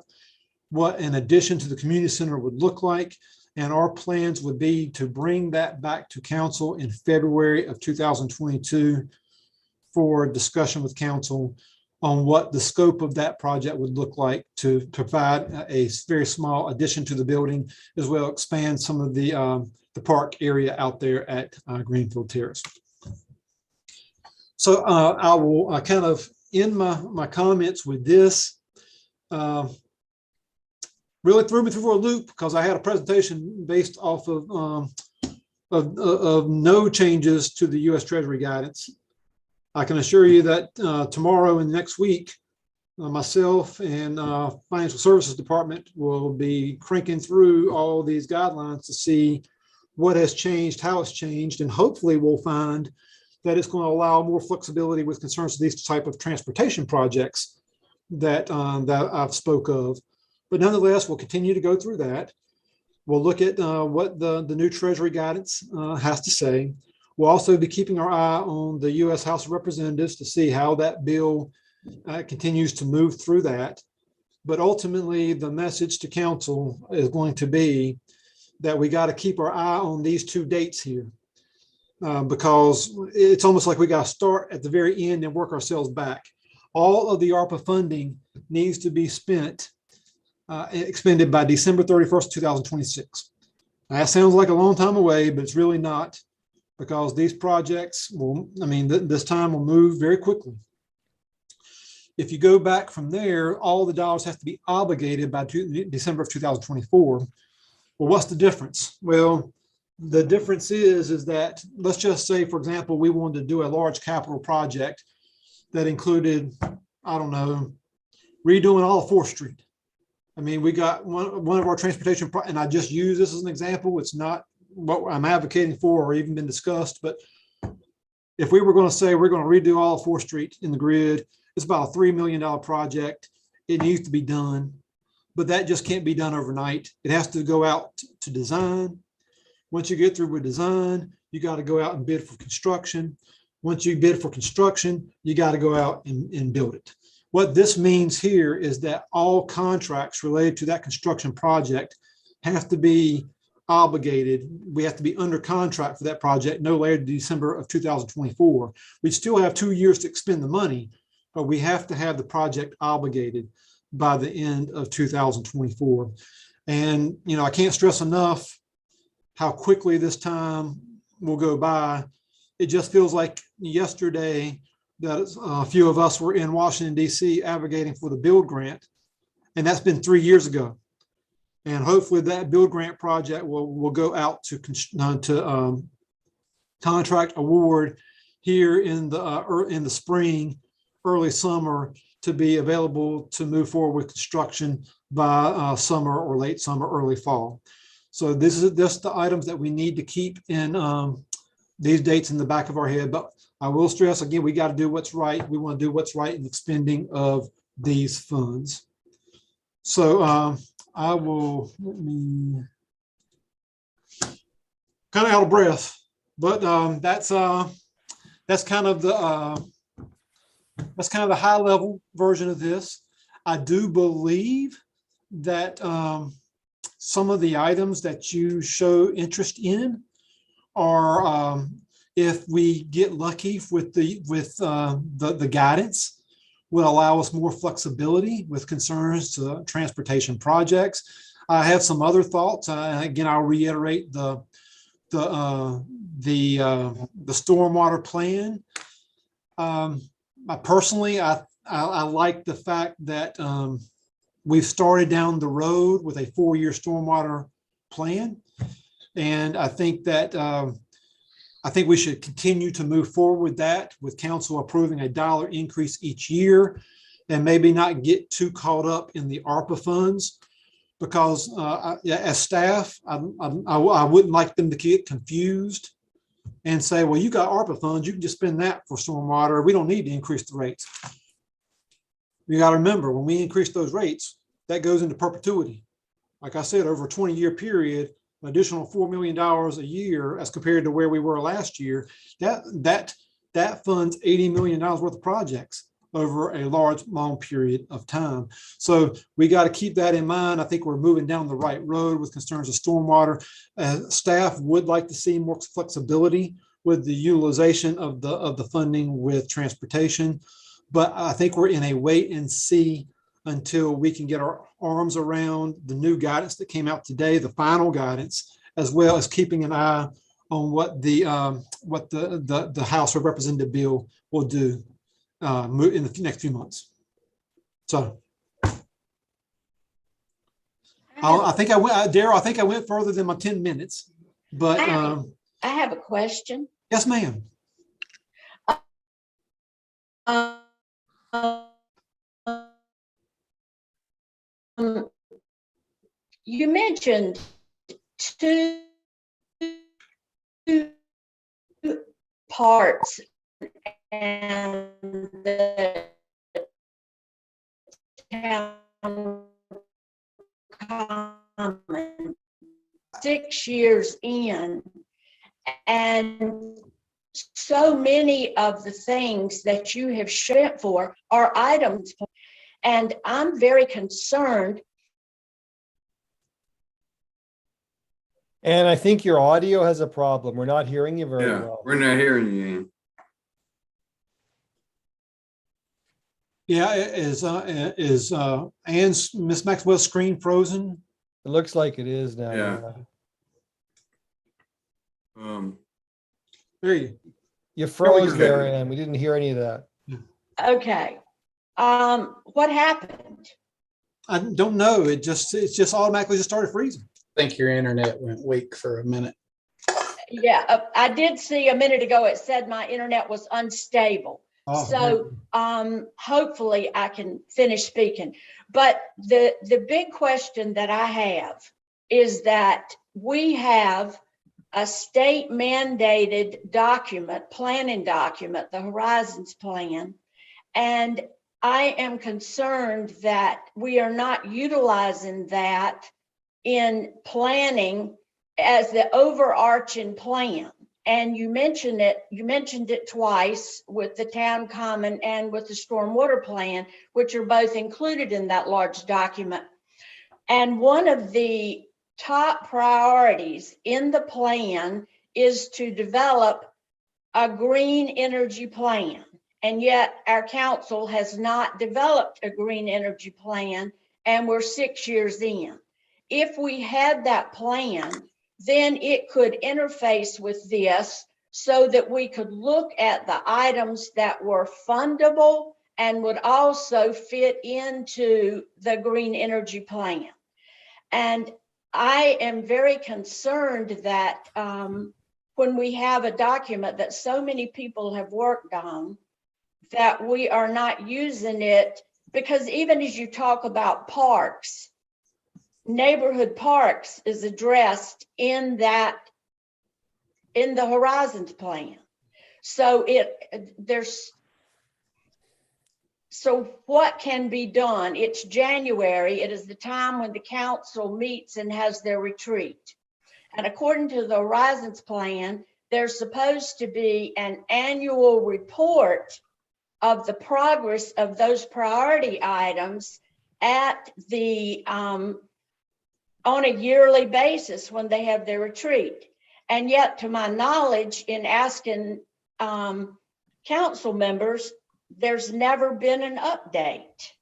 what an addition to the community center would look like. And our plans would be to bring that back to council in February of 2022 for discussion with council on what the scope of that project would look like, to provide a very small addition to the building, as well as expand some of the park area out there at Greenfield Terrace. So I will kind of end my comments with this. Really threw me through a loop because I had a presentation based off of no changes to the U.S. Treasury guidance. I can assure you that tomorrow and next week, myself and Financial Services Department will be cranking through all these guidelines to see what has changed, how it's changed, and hopefully we'll find that it's going to allow more flexibility with concerns to these type of transportation projects that I've spoke of. But nonetheless, we'll continue to go through that. We'll look at what the new Treasury guidance has to say. We'll also be keeping our eye on the U.S. House of Representatives to see how that bill continues to move through that. But ultimately, the message to council is going to be that we got to keep our eye on these two dates here, because it's almost like we got to start at the very end and work ourselves back. All of the ARPA funding needs to be expended by December 31st, 2026. Now, that sounds like a long time away, but it's really not, because these projects will, this time will move very quickly. If you go back from there, all the dollars have to be obligated by December of 2024. Well, what's the difference? Well, the difference is that, let's just say, for example, we wanted to do a large capital project that included, I don't know, redoing all of 4th Street. We got one of our transportation, and I just use this as an example. It's not what I'm advocating for or even been discussed, but if we were going to say we're going to redo all of 4th Street in the grid, it's about a $3 million project. It needs to be done, but that just can't be done overnight. It has to go out to design. Once you get through with design, you got to go out and bid for construction. Once you bid for construction, you got to go out and build it. What this means here is that all contracts related to that construction project have to be obligated. We have to be under contract for that project no later than December of 2024. We still have 2 years to expend the money, but we have to have the project obligated by the end of 2024. And, I can't stress enough how quickly this time will go by. It just feels like yesterday that a few of us were in Washington, D.C. advocating for the build grant. And that's been 3 years ago. And hopefully that build grant project will go out to contract award here in the spring, early summer, to be available to move forward with construction by summer or late summer, early fall. So this is just the items that we need to keep in these dates in the back of our head. But I will stress again, we got to do what's right. We want to do what's right in the spending of these funds. So I will, kind of out of breath, but that's kind of the high level version of this. I do believe that some of the items that you show interest in are, if we get lucky with the guidance, will allow us more flexibility with concerns to transportation projects. I have some other thoughts. Again, I'll reiterate the stormwater plan. Personally, I like the fact that we've started down the road with a 4-year stormwater plan, and I think that I think we should continue to move forward with that, with council approving a $1 increase each year, and maybe not get too caught up in the ARPA funds, because as staff, I wouldn't like them to get confused and say, well, you got ARPA funds, you can just spend that for stormwater. We don't need to increase the rates. You got to remember, when we increase those rates, that goes into perpetuity. Like I said, over a 20-year period, an additional $4 million a year as compared to where we were last year, that funds $80 million worth of projects over a long period of time. So we got to keep that in mind. I think we're moving down the right road with concerns of stormwater. Staff would like to see more flexibility with the utilization of the funding with transportation, but I think we're in a wait and see until we can get our arms around the new guidance that came out today, the final guidance, as well as keeping an eye on what the House of Representative bill will do in the next few months. So I think I went, Daryl, I think I went further than my 10 minutes, but I have a question. yes, ma'am. You mentioned 2 parts and the town common 6 years in, and so many of the things that you have shot for are items, and I'm very concerned. And I think your audio has a problem. We're not hearing you very well. We're not hearing you, Ann. Yeah, is Ann's, Miss Maxwell's screen frozen? It looks like it is now. Yeah. There you. You froze go. there, and we didn't hear any of that. Okay. What happened? I don't know. It just automatically just started freezing. I think your internet went weak for a minute. Yeah, I did see a minute ago, it said my internet was unstable. Oh, So hopefully I can finish speaking. But the big question that I have is that we have a state mandated document, planning document, the Horizons Plan. And I am concerned that we are not utilizing that in planning as the overarching plan. And you mentioned it twice with the town common and with the stormwater plan, which are both included in that large document. And one of the top priorities in the plan is to develop a green energy plan. And yet our council has not developed a green energy plan, and we're 6 years in. If we had that plan, then it could interface with this so that we could look at the items that were fundable and would also fit into the green energy plan. And I am very concerned that when we have a document that so many people have worked on, that we are not using it, because even as you talk about parks, neighborhood parks is addressed in the Horizons plan. So so what can be done? It's January. It is the time when the council meets and has their retreat. And according to the Horizons plan, there's supposed to be an annual report of the progress of those priority items at the on a yearly basis when they have their retreat. And yet, to my knowledge, in asking council members, there's never been an update,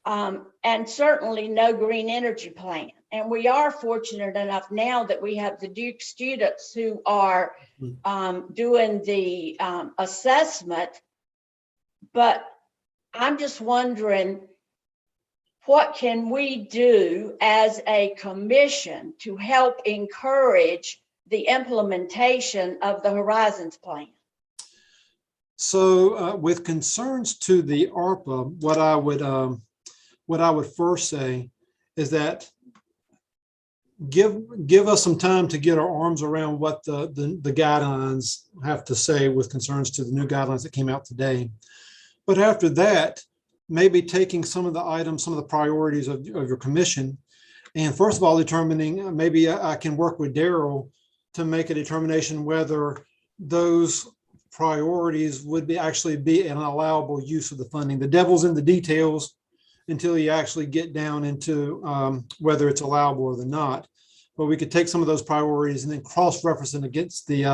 and certainly no green energy plan. And we are fortunate enough now that we have the Duke students who are doing the assessment. But I'm just wondering, what can we do as a commission to help encourage the implementation of the Horizons plan? So with concerns to the ARPA, what I would first say is that give us some time to get our arms around what the guidelines have to say with concerns to the new guidelines that came out today. But after that, maybe taking some of the items, some of the priorities of your commission, and first of all, determining, maybe I can work with Daryl to make a determination whether those priorities would actually be an allowable use of the funding. The devil's in the details until you actually get down into whether it's allowable or not. But we could take some of those priorities and then cross-reference them against the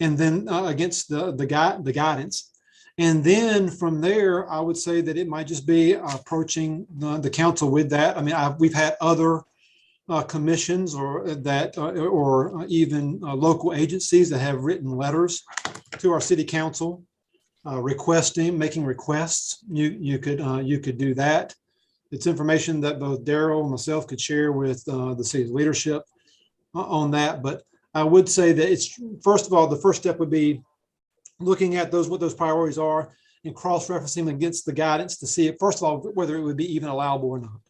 against the guidance. And then from there, I would say that it might just be approaching the council with that. I mean, we've had other commissions or even local agencies that have written letters to our city council making requests. You could do that. It's information that both Daryl and myself could share with the city's leadership on that. But I would say that it's, first of all, the first step would be looking at what those priorities are and cross-referencing them against the guidance to see, first of all, whether it would be even allowable or not.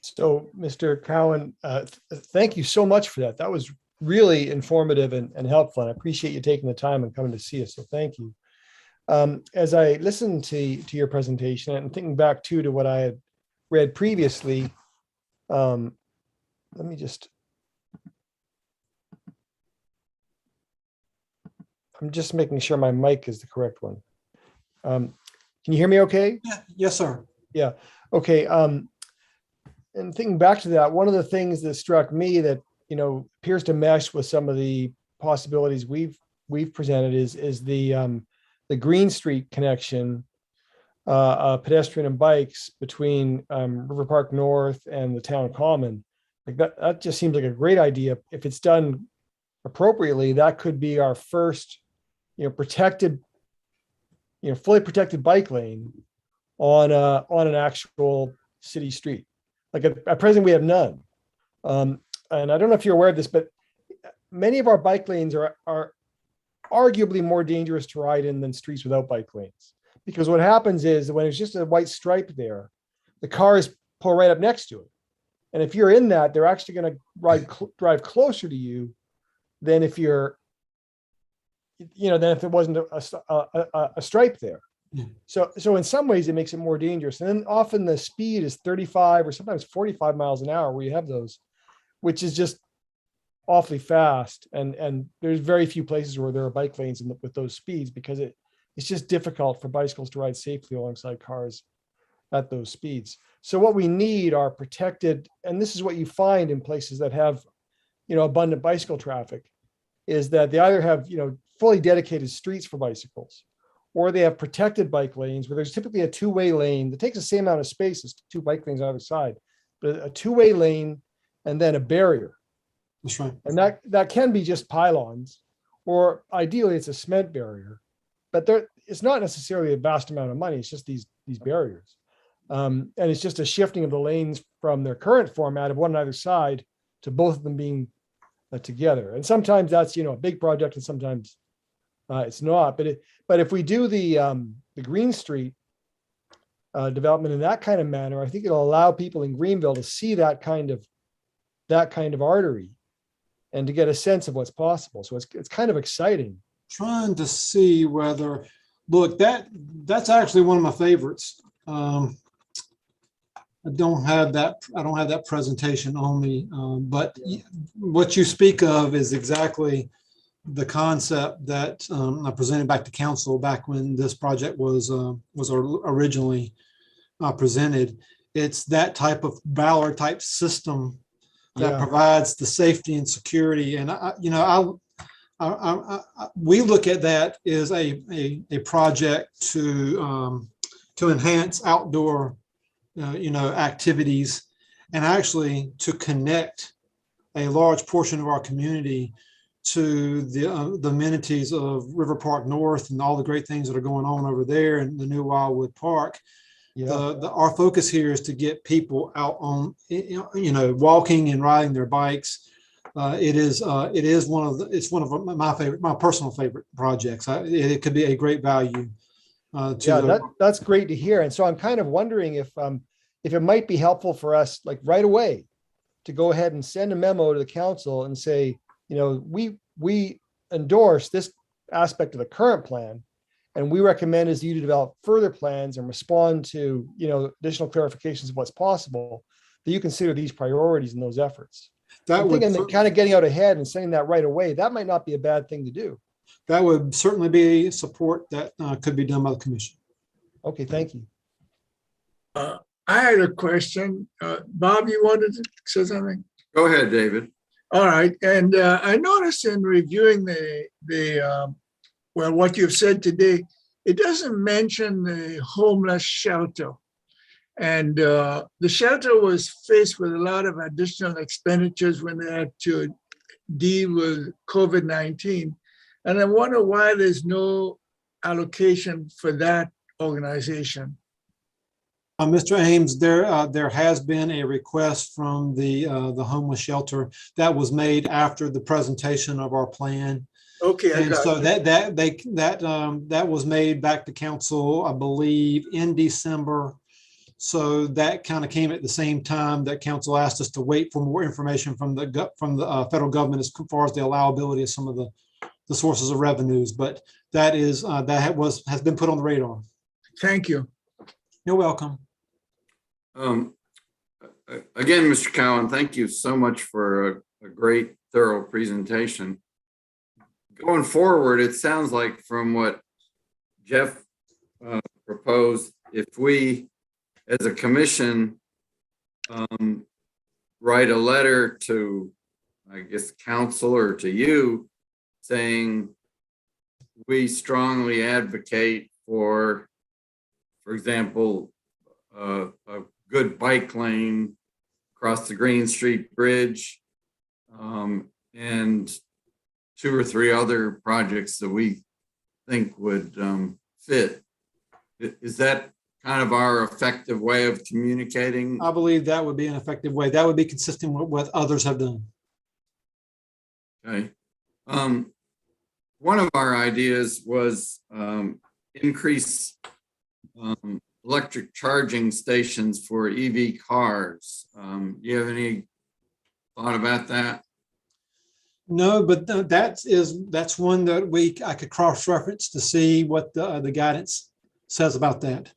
So, Mr. Cowan, thank you so much for that. That was really informative and helpful. And I appreciate you taking the time and coming to see us. So thank you. As I listened to your presentation and thinking back to what I had read previously, let me just, I'm just making sure my mic is the correct one. Can you hear me okay? Yeah. Yes, sir. Yeah. Okay. And thinking back to that, one of the things that struck me that, appears to mesh with some of the possibilities we've presented is the Green Street connection, pedestrian and bikes between River Park North and the town common. Like that just seems like a great idea. If it's done appropriately, that could be our first, protected, fully protected bike lane on an actual city street. Like at present, we have none. And I don't know if you're aware of this, but many of our bike lanes are arguably more dangerous to ride in than streets without bike lanes. Because what happens is when it's just a white stripe there, the cars pull right up next to it. And if you're in that, they're actually going to drive closer to you than if you're, than if there wasn't a stripe there. Yeah. So in some ways it makes it more dangerous. And then often the speed is 35 or sometimes 45 miles an hour where you have those, which is just awfully fast. And there's very few places where there are bike lanes with those speeds because it's just difficult for bicycles to ride safely alongside cars at those speeds. So what we need are protected, and this is what you find in places that have, abundant bicycle traffic, is that they either have, fully dedicated streets for bicycles, or they have protected bike lanes where there's typically a two-way lane that takes the same amount of space as two bike lanes on either side, but a two-way lane and then a barrier. That's right. And that can be just pylons, or ideally it's a cement barrier, but it's not necessarily a vast amount of money. It's just these barriers. And it's just a shifting of the lanes from their current format of one on either side to both of them being together. And sometimes that's, a big project, and sometimes it's not. But if we do the Green Street development in that kind of manner, I think it'll allow people in Greenville to see that kind of artery and to get a sense of what's possible. So it's kind of exciting. Trying to see whether, look, that's actually one of my favorites. I don't have that presentation on me, but what you speak of is exactly the concept that I presented back to council back when this project was originally presented. It's that type of Ballard type system that provides the safety and security. And we look at that as a project to enhance outdoor activities, and actually to connect a large portion of our community to the amenities of River Park North and all the great things that are going on over there in the new Wildwood Park. Our focus here is to get people out on, walking and riding their bikes. It is one of my personal favorite projects. It could be a great value. That's great to hear. And so I'm kind of wondering if it might be helpful for us, like right away, to go ahead and send a memo to the council and say, we endorse this aspect of the current plan, and we recommend is you to develop further plans and respond to, additional clarifications of what's possible, that you consider these priorities in those efforts. I'm thinking that kind of getting out ahead and saying that right away, that might not be a bad thing to do. That would certainly be support that could be done by the commission. Okay, thank you. I had a question. Bob, you wanted to say something? Go ahead, David. All right. And I noticed in reviewing what you've said today, it doesn't mention the homeless shelter. And the shelter was faced with a lot of additional expenditures when they had to deal with COVID-19. And I wonder why there's no allocation for that organization. Mr. Ames, there has been a request from the homeless shelter that was made after the presentation of our plan. Okay, and so that was made back to council, I believe, in December. So that kind of came at the same time that council asked us to wait for more information from the federal government as far as the allowability of some of the sources of revenues. But that has been put on the radar. Thank you. You're welcome. Again, Mr. Cowan, thank you so much for a great, thorough presentation. Going forward, it sounds like from what Jeff proposed, if we, as a commission, write a letter to, I guess, council or to you, saying we strongly advocate for example, a good bike lane across the Green Street Bridge, and 2 or 3 other projects that we think would fit. Is that kind of our effective way of communicating? I believe that would be an effective way. That would be consistent with what others have done. Okay. One of our ideas was increase electric charging stations for EV cars. Do you have any thought about that? No, but that's one that I could cross-reference to see what the guidance says about that.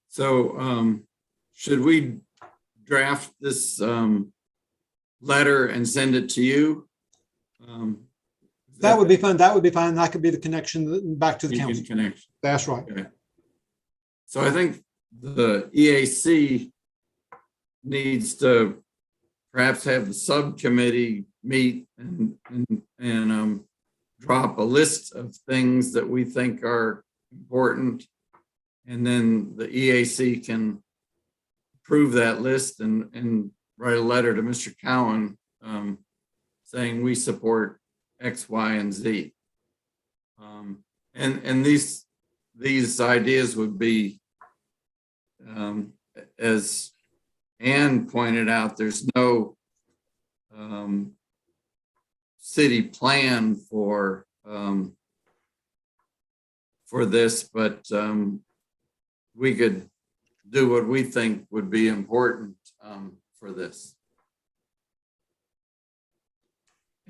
So should we draft this letter and send it to you? That would be fine. That would be fine. That could be the connection back to the council. Connection. That's right. Okay. So I think the EAC needs to perhaps have the subcommittee meet and drop a list of things that we think are important. And then the EAC can approve that list and write a letter to Mr. Cowan saying we support X, Y, and Z. And these ideas would be, as Ann pointed out, there's no city plan for this, but we could do what we think would be important for this.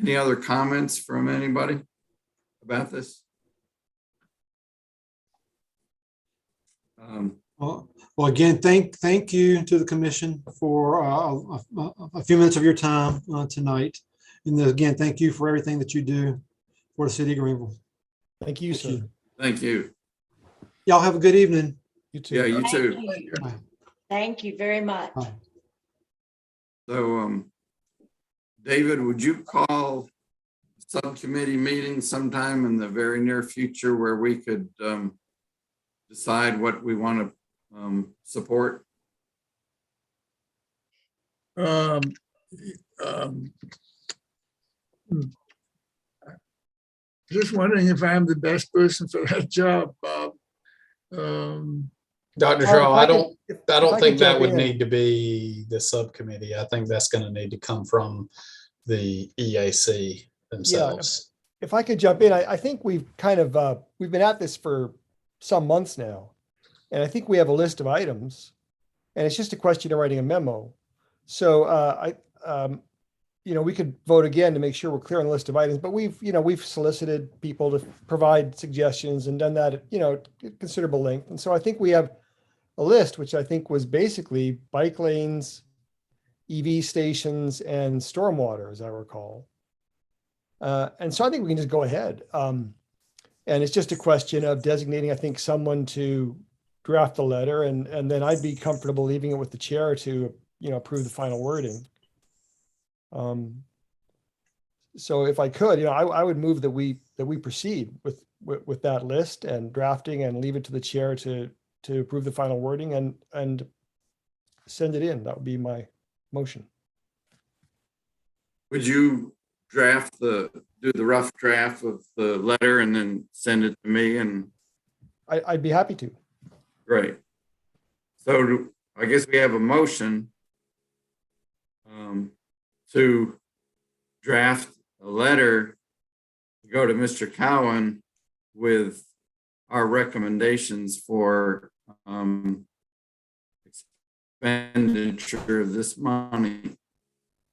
Any other comments from anybody about this? Well, again, thank you to the commission for a few minutes of your time tonight. And again, thank you for everything that you do for the city of Greenville. Thank you, sir. Thank you. Y'all have a good evening. You too. Yeah, you Thank too. you. Bye. Thank you very much. Bye. So, David, would you call subcommittee meeting sometime in the very near future where we could decide what we want to support? Just wondering if I'm the best person for that job, Bob. Dr. If Shaw, I could- don't if I don't could think that jump would in. need to be the subcommittee. I think that's going to need to come from the EAC themselves. If I could jump in, I think we've kind of, we've been at this for some months now. And I think we have a list of items and it's just a question of writing a memo. So we could vote again to make sure we're clear on the list of items, but we've solicited people to provide suggestions and done that at considerable length. And so I think we have a list, which I think was basically bike lanes, EV stations, and stormwater, as I recall. And so I think we can just go ahead. And it's just a question of designating, I think, someone to draft the letter, and then I'd be comfortable leaving it with the chair to, approve the final wording. So if I could, I would move that we proceed with that list and drafting and leave it to the chair to approve the final wording and send it in. That would be my motion. Would you do the rough draft of the letter and then send it to me? And I'd be happy to. great. So I guess we have a motion to draft a letter to go to Mr. Cowan with our recommendations for expenditure of this money.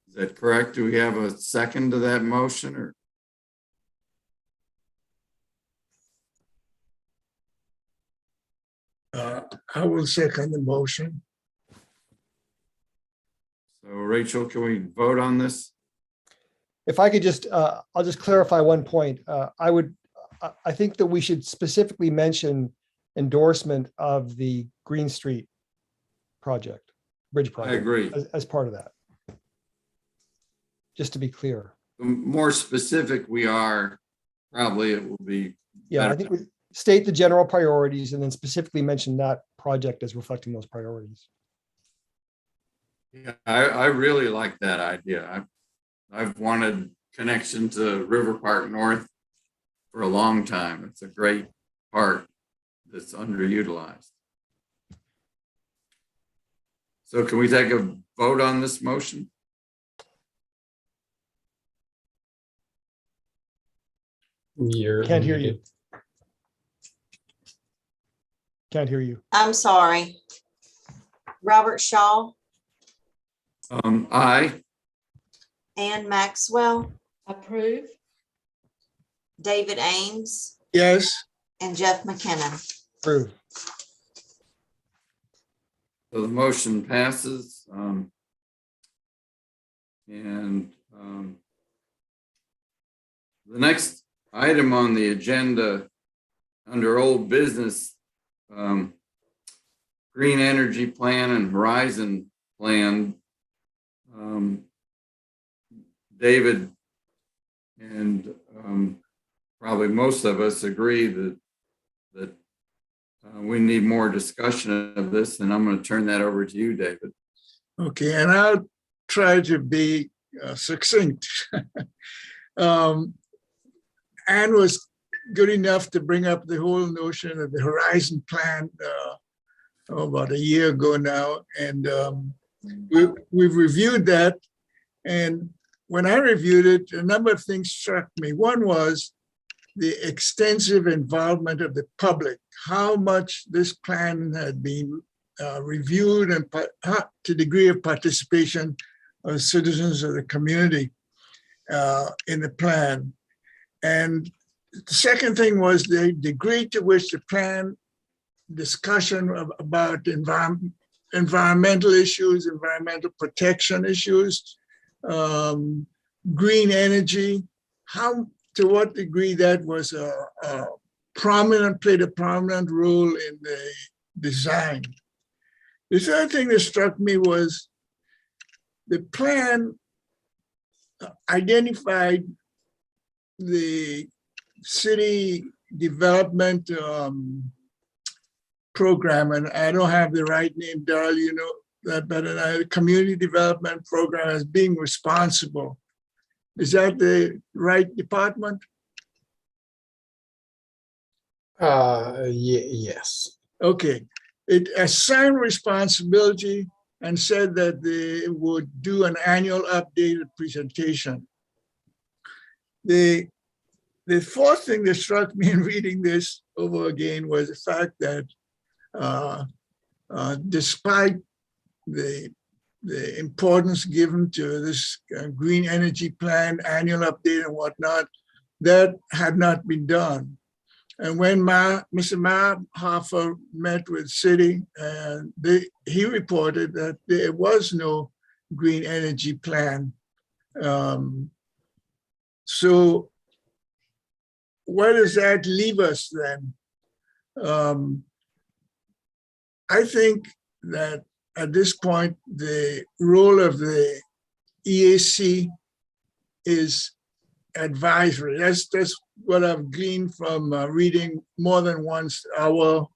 Is that correct? Do we have a second to that motion, or? I will second the motion. So Rachel, can we vote on this? If I could just, I'll just clarify one point. I think that we should specifically mention endorsement of the Green Street project, bridge I project. agree. As part of that. Just to be clear. The more specific we are, probably it will be. Yeah, I better. think we state the general priorities and then specifically mention that project as reflecting those priorities. Yeah, I really like that idea. I've wanted connection to River Park North for a long time. It's a great park that's underutilized. So can we take a vote on this motion? Can't hear you. Can't hear you. I'm sorry. Robert Shaw, Aye. Ann Maxwell, Approve. David Ames, Yes, and Jeff McKinnon. Approved. So the motion passes. The next item on the agenda under old business, Green Energy Plan and Horizon Plan. David and probably most of us agree that we need more discussion of this, and I'm going to turn that over to you, David. okay, and try to be succinct. Anne was good enough to bring up the whole notion of the Horizon Plan about a year ago now, and we've reviewed that. And when I reviewed it, a number of things struck me. One was the extensive involvement of the public, how much this plan had been reviewed and to degree of participation of citizens of the community in the plan. And the second thing was the degree to which the plan discussion about environmental issues, environmental protection issues, green energy, to what degree that was played a prominent role in the design. The third thing that struck me was the plan identified the city development program, and I don't have the right name, Darrell, you know that better than I, community development program as being responsible. Is that the right department? Yes. Okay, it assigned responsibility and said that they would do an annual updated presentation. The fourth thing that struck me in reading this over again was the fact that despite the importance given to this green energy plan, annual update and whatnot, that had not been done. And when Mr. Marhoffer met with city, he reported that there was no green energy plan. So where does that leave us then? I think that at this point, the role of the EAC is advisory. That's what I've gleaned from reading more than once. Our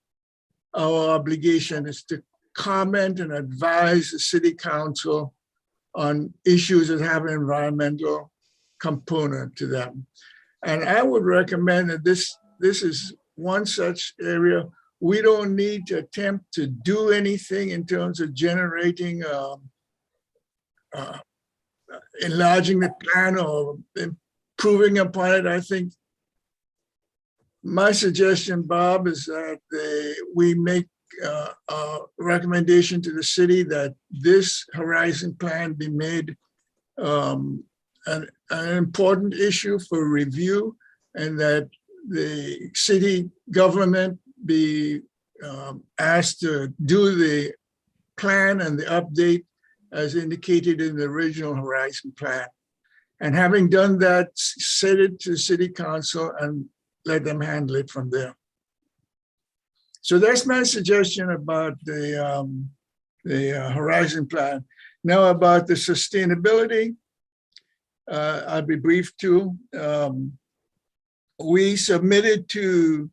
obligation is to comment and advise the city council on issues that have an environmental component to them. And I would recommend that this is one such area. We don't need to attempt to do anything in terms of generating, enlarging the plan or improving upon it. I think my suggestion, Bob, is that we make a recommendation to the city that this Horizon Plan be made an important issue for review, and that the city government be asked to do the plan and the update as indicated in the original Horizon Plan. And having done that, send it to City Council and let them handle it from there. So that's my suggestion about the Horizon Plan. Now about the sustainability, I'll be brief too. We submitted to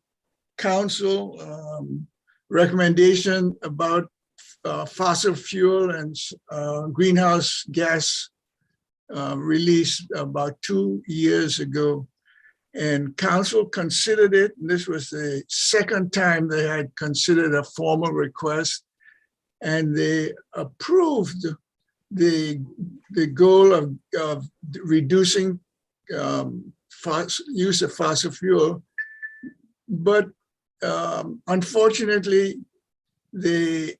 Council recommendation about fossil fuel and greenhouse gas release about 2 years ago. And Council considered it. And this was the second time they had considered a formal request, and they approved the goal of reducing use of fossil fuel. But unfortunately, they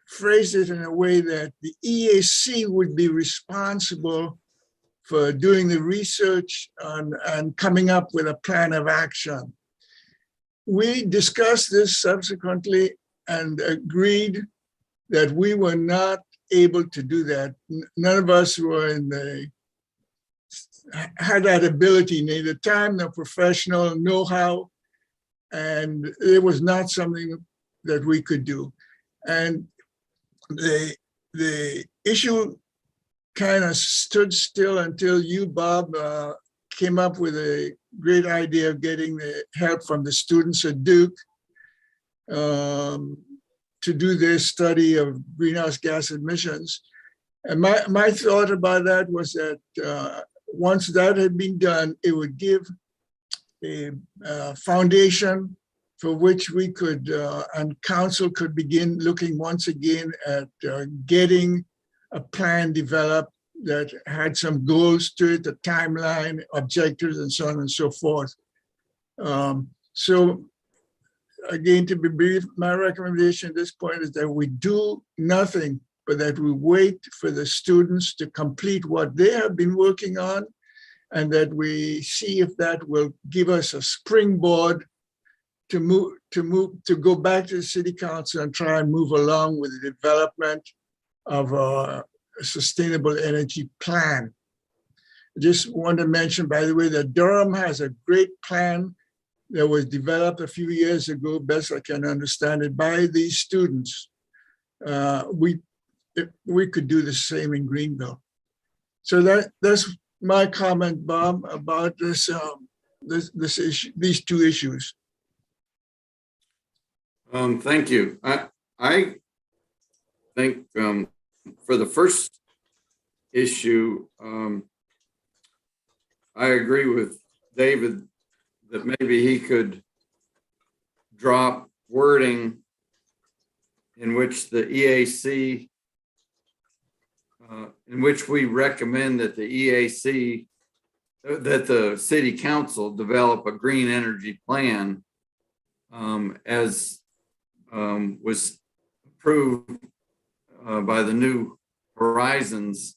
phrased it in a way that the EAC would be responsible for doing the research and coming up with a plan of action. We discussed this subsequently and agreed that we were not able to do that. None of us were had that ability, neither time nor professional know-how, and it was not something that we could do. And the issue kind of stood still until you, Bob, came up with a great idea of getting the help from the students at Duke to do their study of greenhouse gas emissions. And my thought about that was that once that had been done, it would give a foundation for which we could, and council could begin looking once again at getting a plan developed that had some goals to it, a timeline, objectives, and so on and so forth. So again, to be brief, my recommendation at this point is that we do nothing, but that we wait for the students to complete what they have been working on, and that we see if that will give us a springboard to go back to the city council and try and move along with the development of a sustainable energy plan. I just want to mention, by the way, that Durham has a great plan that was developed a few years ago, best I can understand it, by these students. We could do the same in Greenville. So that's my comment, Bob, about this issue, these two issues. Thank you. I think for the first issue, I agree with David that maybe he could drop wording in which the EAC, in which we recommend that the EAC, that the city council develop a green energy plan as was approved by the New Horizons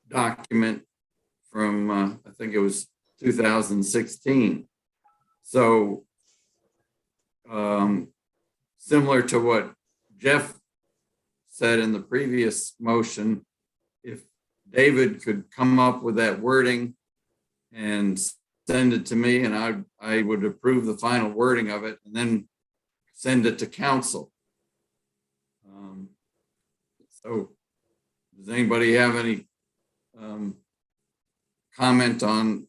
document from, I think it was 2016. So similar to what Jeff said in the previous motion, if David could come up with that wording and send it to me, and I would approve the final wording of it and then send it to council. So does anybody have any comment on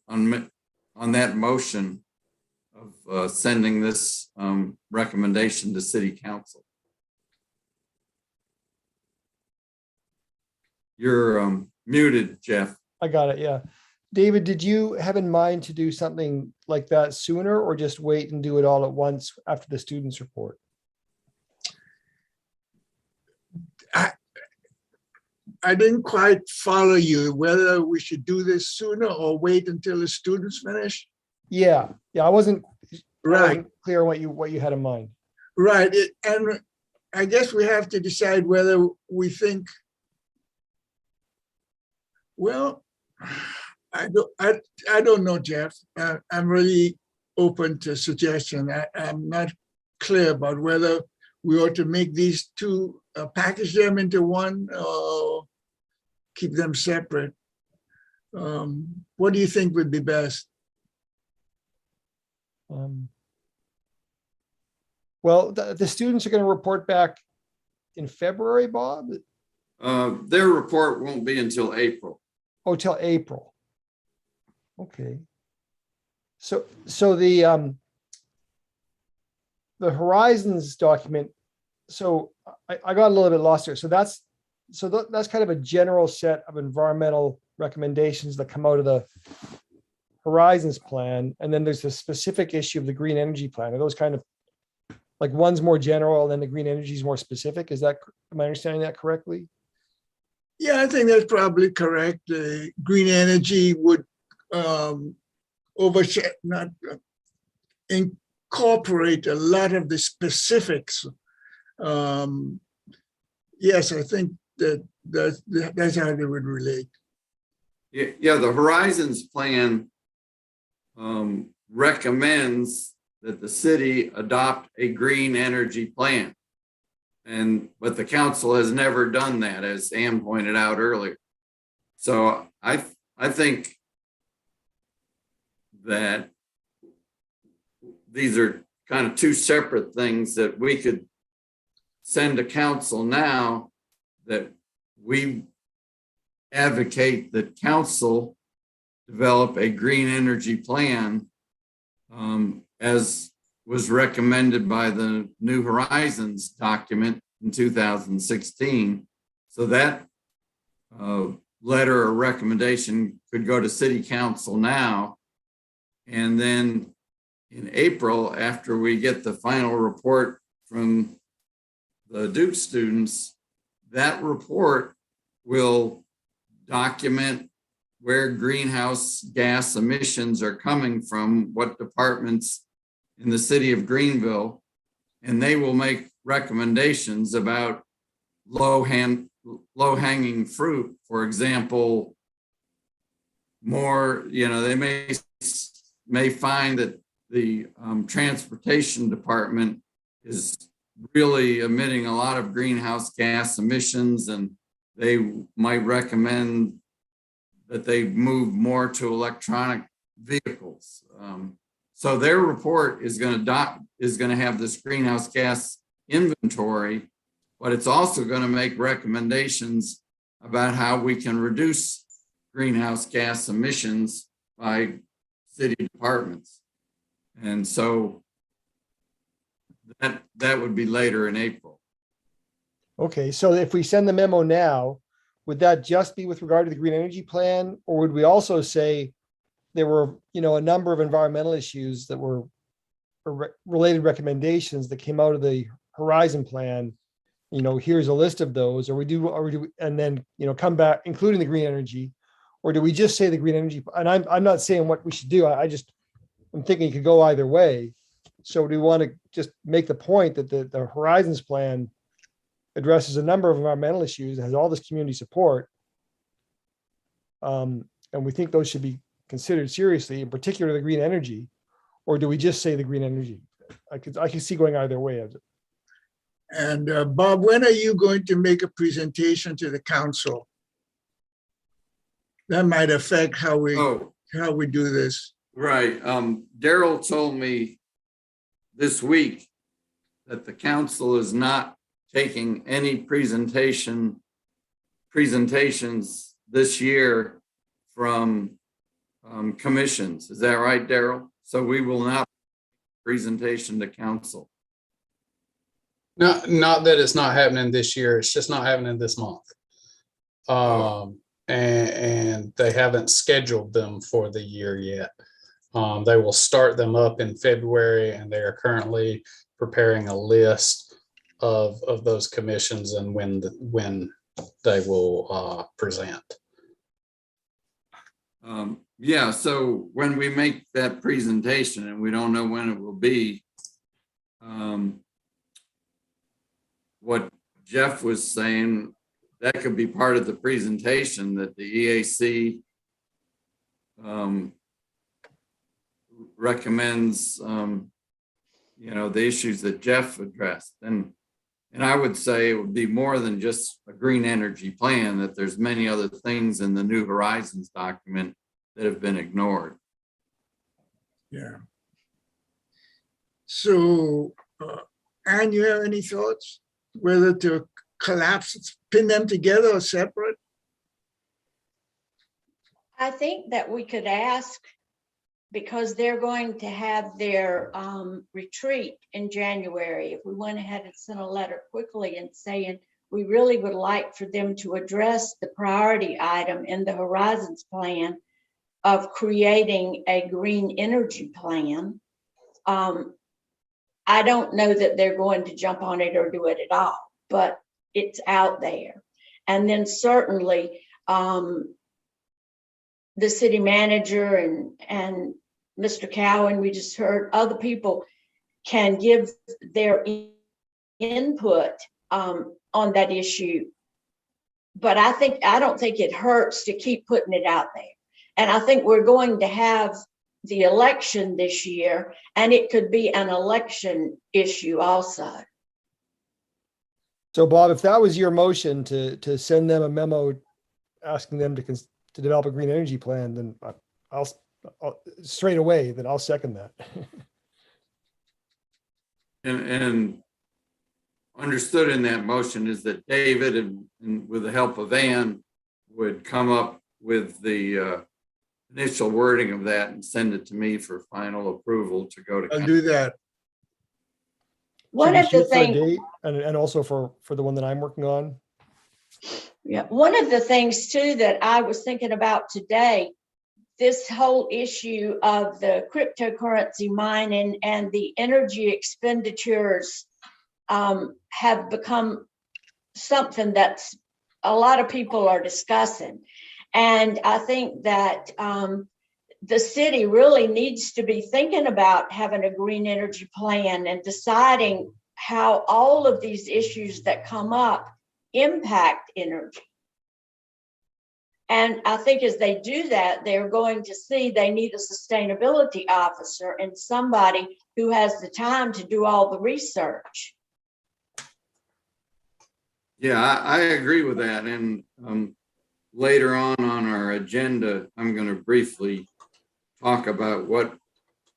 that motion of sending this recommendation to city council? You're muted, Jeff. I got it, yeah. David, did you have in mind to do something like that sooner, or just wait and do it all at once after the students report? I didn't quite follow you, whether we should do this sooner or wait until the students finish. Yeah, I wasn't Right, clear what you had in mind. right. And I guess we have to decide whether we think, well, I don't know, Jeff. I'm really open to suggestion. I'm not clear about whether we ought to make these two, package them into one, or keep them separate. What do you think would be best? Well, the students are going to report back in February, Bob? Their report won't be until April. Oh, till April. Okay. So the Horizons document, so I got a little bit lost here. So that's kind of a general set of environmental recommendations that come out of the Horizons plan. And then there's a specific issue of the green energy plan. Are those kind of like one's more general and then the green energy is more specific? Am I understanding that correctly? Yeah, I think that's probably correct. The green energy would incorporate a lot of the specifics. Yes, I think that's how they would relate. Yeah, the Horizons plan recommends that the city adopt a green energy plan. But the council has never done that, as Ann pointed out earlier. So I think that these are kind of two separate things that we could send to council now, that we advocate that council develop a green energy plan as was recommended by the New Horizons document, in 2016. So that letter or recommendation could go to city council now. And then in April, after we get the final report from the Duke students, that report will document where greenhouse gas emissions are coming from, what departments in the city of Greenville, and they will make recommendations about low-hanging fruit. For example, more, they may find that the transportation department is really emitting a lot of greenhouse gas emissions, and they might recommend that they move more to electronic vehicles. So their report is going to have this greenhouse gas inventory, but it's also going to make recommendations about how we can reduce greenhouse gas emissions by city departments. And so that would be later in April. Okay, so if we send the memo now, would that just be with regard to the green energy plan? Or would we also say there were, a number of environmental issues that were related recommendations that came out of the Horizon plan? Here's a list of those, or and then, come back, including the green energy, or do we just say the green energy? And I'm not saying what we should do. I'm thinking it could go either way. So do we want to just make the point that the Horizons plan addresses a number of environmental issues, has all this community support, and we think those should be considered seriously, in particular the green energy, or do we just say the green energy? I can see going either way of it. And Bob, when are you going to make a presentation to the council? That might affect how we do this. Right. Daryl told me this week that the council is not taking any presentations this year from commissions. Is that right, Daryl? So we will not presentation to council. Not that it's not happening this year. It's just not happening this month. And they haven't scheduled them for the year yet. They will start them up in February, and they are currently preparing a list of those commissions and when they will present. Yeah, so when we make that presentation, and we don't know when it will be, what Jeff was saying, that could be part of the presentation, that the EAC recommends, the issues that Jeff addressed. And I would say it would be more than just a green energy plan, that there's many other things in the New Horizons document that have been ignored. Yeah. So, Anne, you have any thoughts whether to collapse, pin them together or separate? I think that we could ask, because they're going to have their retreat in January, if we went ahead and sent a letter quickly and saying we really would like for them to address the priority item in the Horizons plan of creating a green energy plan. I don't know that they're going to jump on it or do it at all, but it's out there. And then certainly the city manager and Mr. Cowan, we just heard, other people can give their input on that issue. But I don't think it hurts to keep putting it out there. And I think we're going to have the election this year, and it could be an election issue also. So Bob, if that was your motion to send them a memo asking them to develop a green energy plan, then I'll straight away, then I'll second that. And understood in that motion is that David and with the help of Ann would come up with the initial wording of that and send it to me for final approval to go to. I'll do that. One we of the shoot for a things, date and also for the one that I'm working on? yeah, one of the things too that I was thinking about today, this whole issue of the cryptocurrency mining and the energy expenditures have become something that's a lot of people are discussing. And I think that the city really needs to be thinking about having a green energy plan and deciding how all of these issues that come up impact energy. And I think as they do that, they're going to see they need a sustainability officer and somebody who has the time to do all the research. Yeah, I agree with that. And later on our agenda, I'm going to briefly talk about what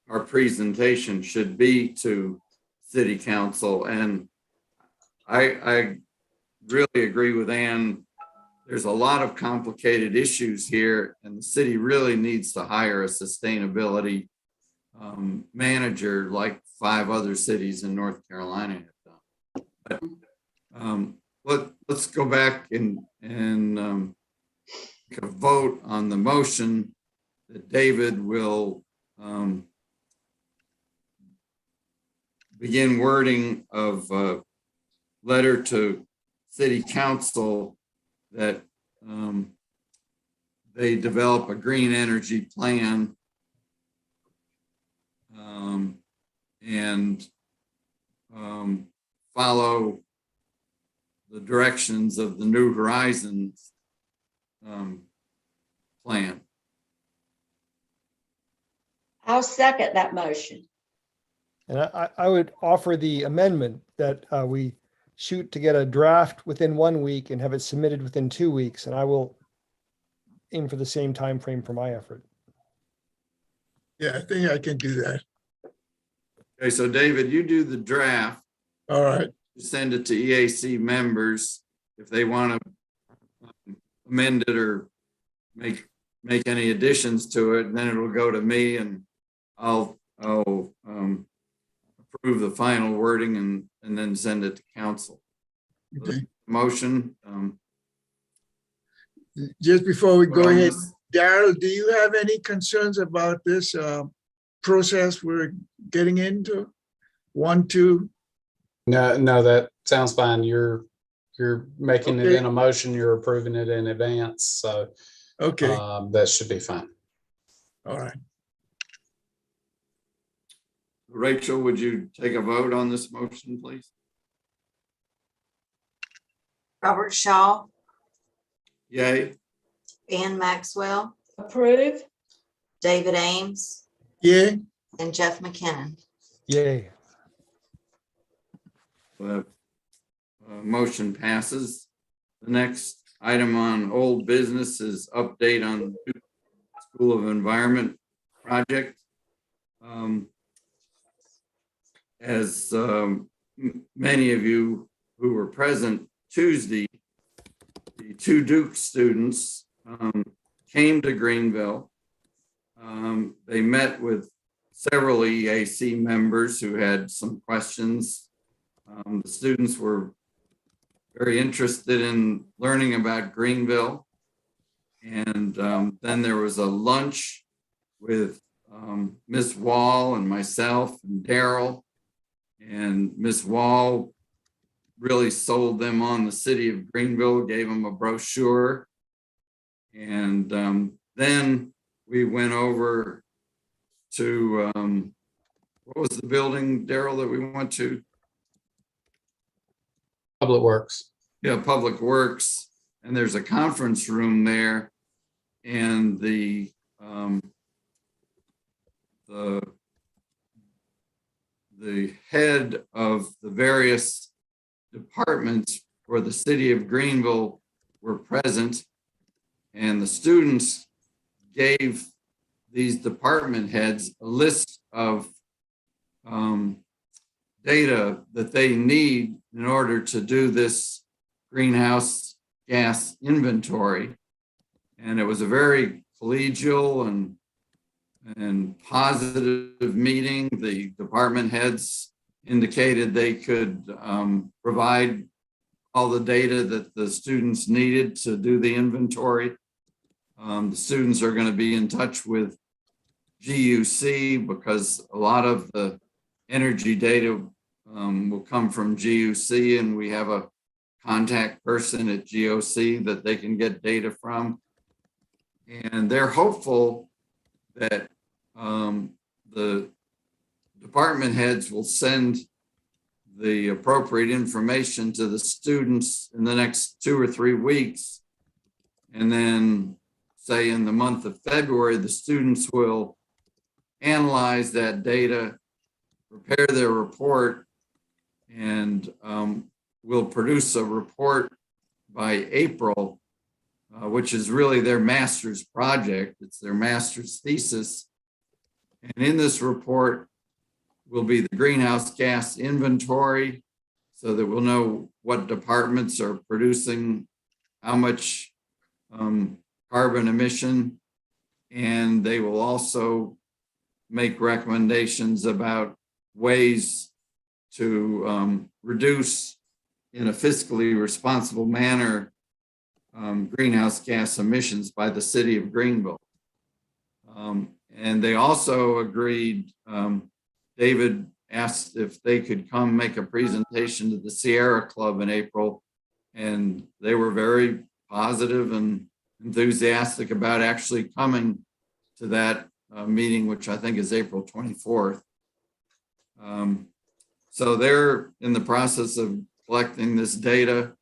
our presentation should be to City Council. And I really agree with Ann. There's a lot of complicated issues here, and the city really needs to hire a sustainability manager like 5 other cities in North Carolina have done. But let's go back and take a vote on the motion that David will begin wording of a letter to City Council that they develop a green energy plan and follow the directions of the New Horizons plan. I'll second that motion. And I would offer the amendment that we shoot to get a draft within 1 week and have it submitted within 2 weeks. And I will aim for the same time frame for my effort. Yeah, I think I can do that. Okay, so David, you do the draft. All right. Send it to EAC members if they want to amend it or make any additions to it, and then it'll go to me and I'll approve the final wording and then send it to council. Okay. Motion. Just before we go ahead, this- Daryl, do you have any concerns about this process we're getting into? 1, 2? No, that sounds fine. You're making it Okay. in a motion, you're approving it in advance, so Okay, that should be fine. all right. Rachel, would you take a vote on this motion, please? Robert Shaw, Yay. Ann Maxwell, Approve? David Ames, Yeah, and Jeff McKinnon. Yay. The motion passes. The next item on old business is update on School of Environment project. As many of you who were present Tuesday, the 2 Duke students came to Greenville. They met with several EAC members who had some questions. The students were very interested in learning about Greenville. And then there was a lunch with Ms. Wall and myself and Daryl. And Ms. Wall really sold them on the city of Greenville, gave them a brochure. And then we went over to, what was the building, Daryl, that we went to? Public Works. Yeah, Public Works. And there's a conference room there. And the head of the various departments for the city of Greenville were present, and the students gave these department heads a list of data that they need in order to do this greenhouse gas inventory. And it was a very collegial and positive meeting. The department heads indicated they could provide all the data that the students needed to do the inventory. The students are going to be in touch with GUC because a lot of the energy data will come from GUC, and we have a contact person at GOC that they can get data from. And they're hopeful that the department heads will send the appropriate information to the students in the next 2 or 3 weeks. And then say in the month of February, the students will analyze that data, prepare their report, and will produce a report by April, which is really their master's project. It's their master's thesis. And in this report will be the greenhouse gas inventory so that we'll know what departments are producing how much carbon emission. And they will also make recommendations about ways to reduce in a fiscally responsible manner greenhouse gas emissions by the city of Greenville. And they also agreed, David asked if they could come make a presentation to the Sierra Club in April, and they were very positive and enthusiastic about actually coming to that meeting, which I think is April 24th. So they're in the process of collecting this data.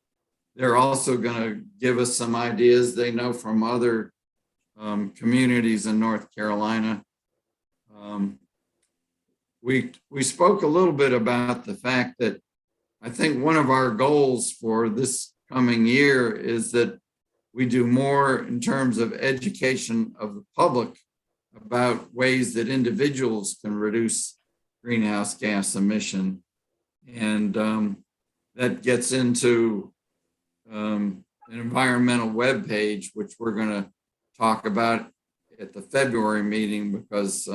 They're also going to give us some ideas they know from other communities in North Carolina. We spoke a little bit about the fact that I think one of our goals for this coming year is that we do more in terms of education of the public about ways that individuals can reduce greenhouse gas emission. And that gets into an environmental webpage, which we're going to talk about at the February meeting, because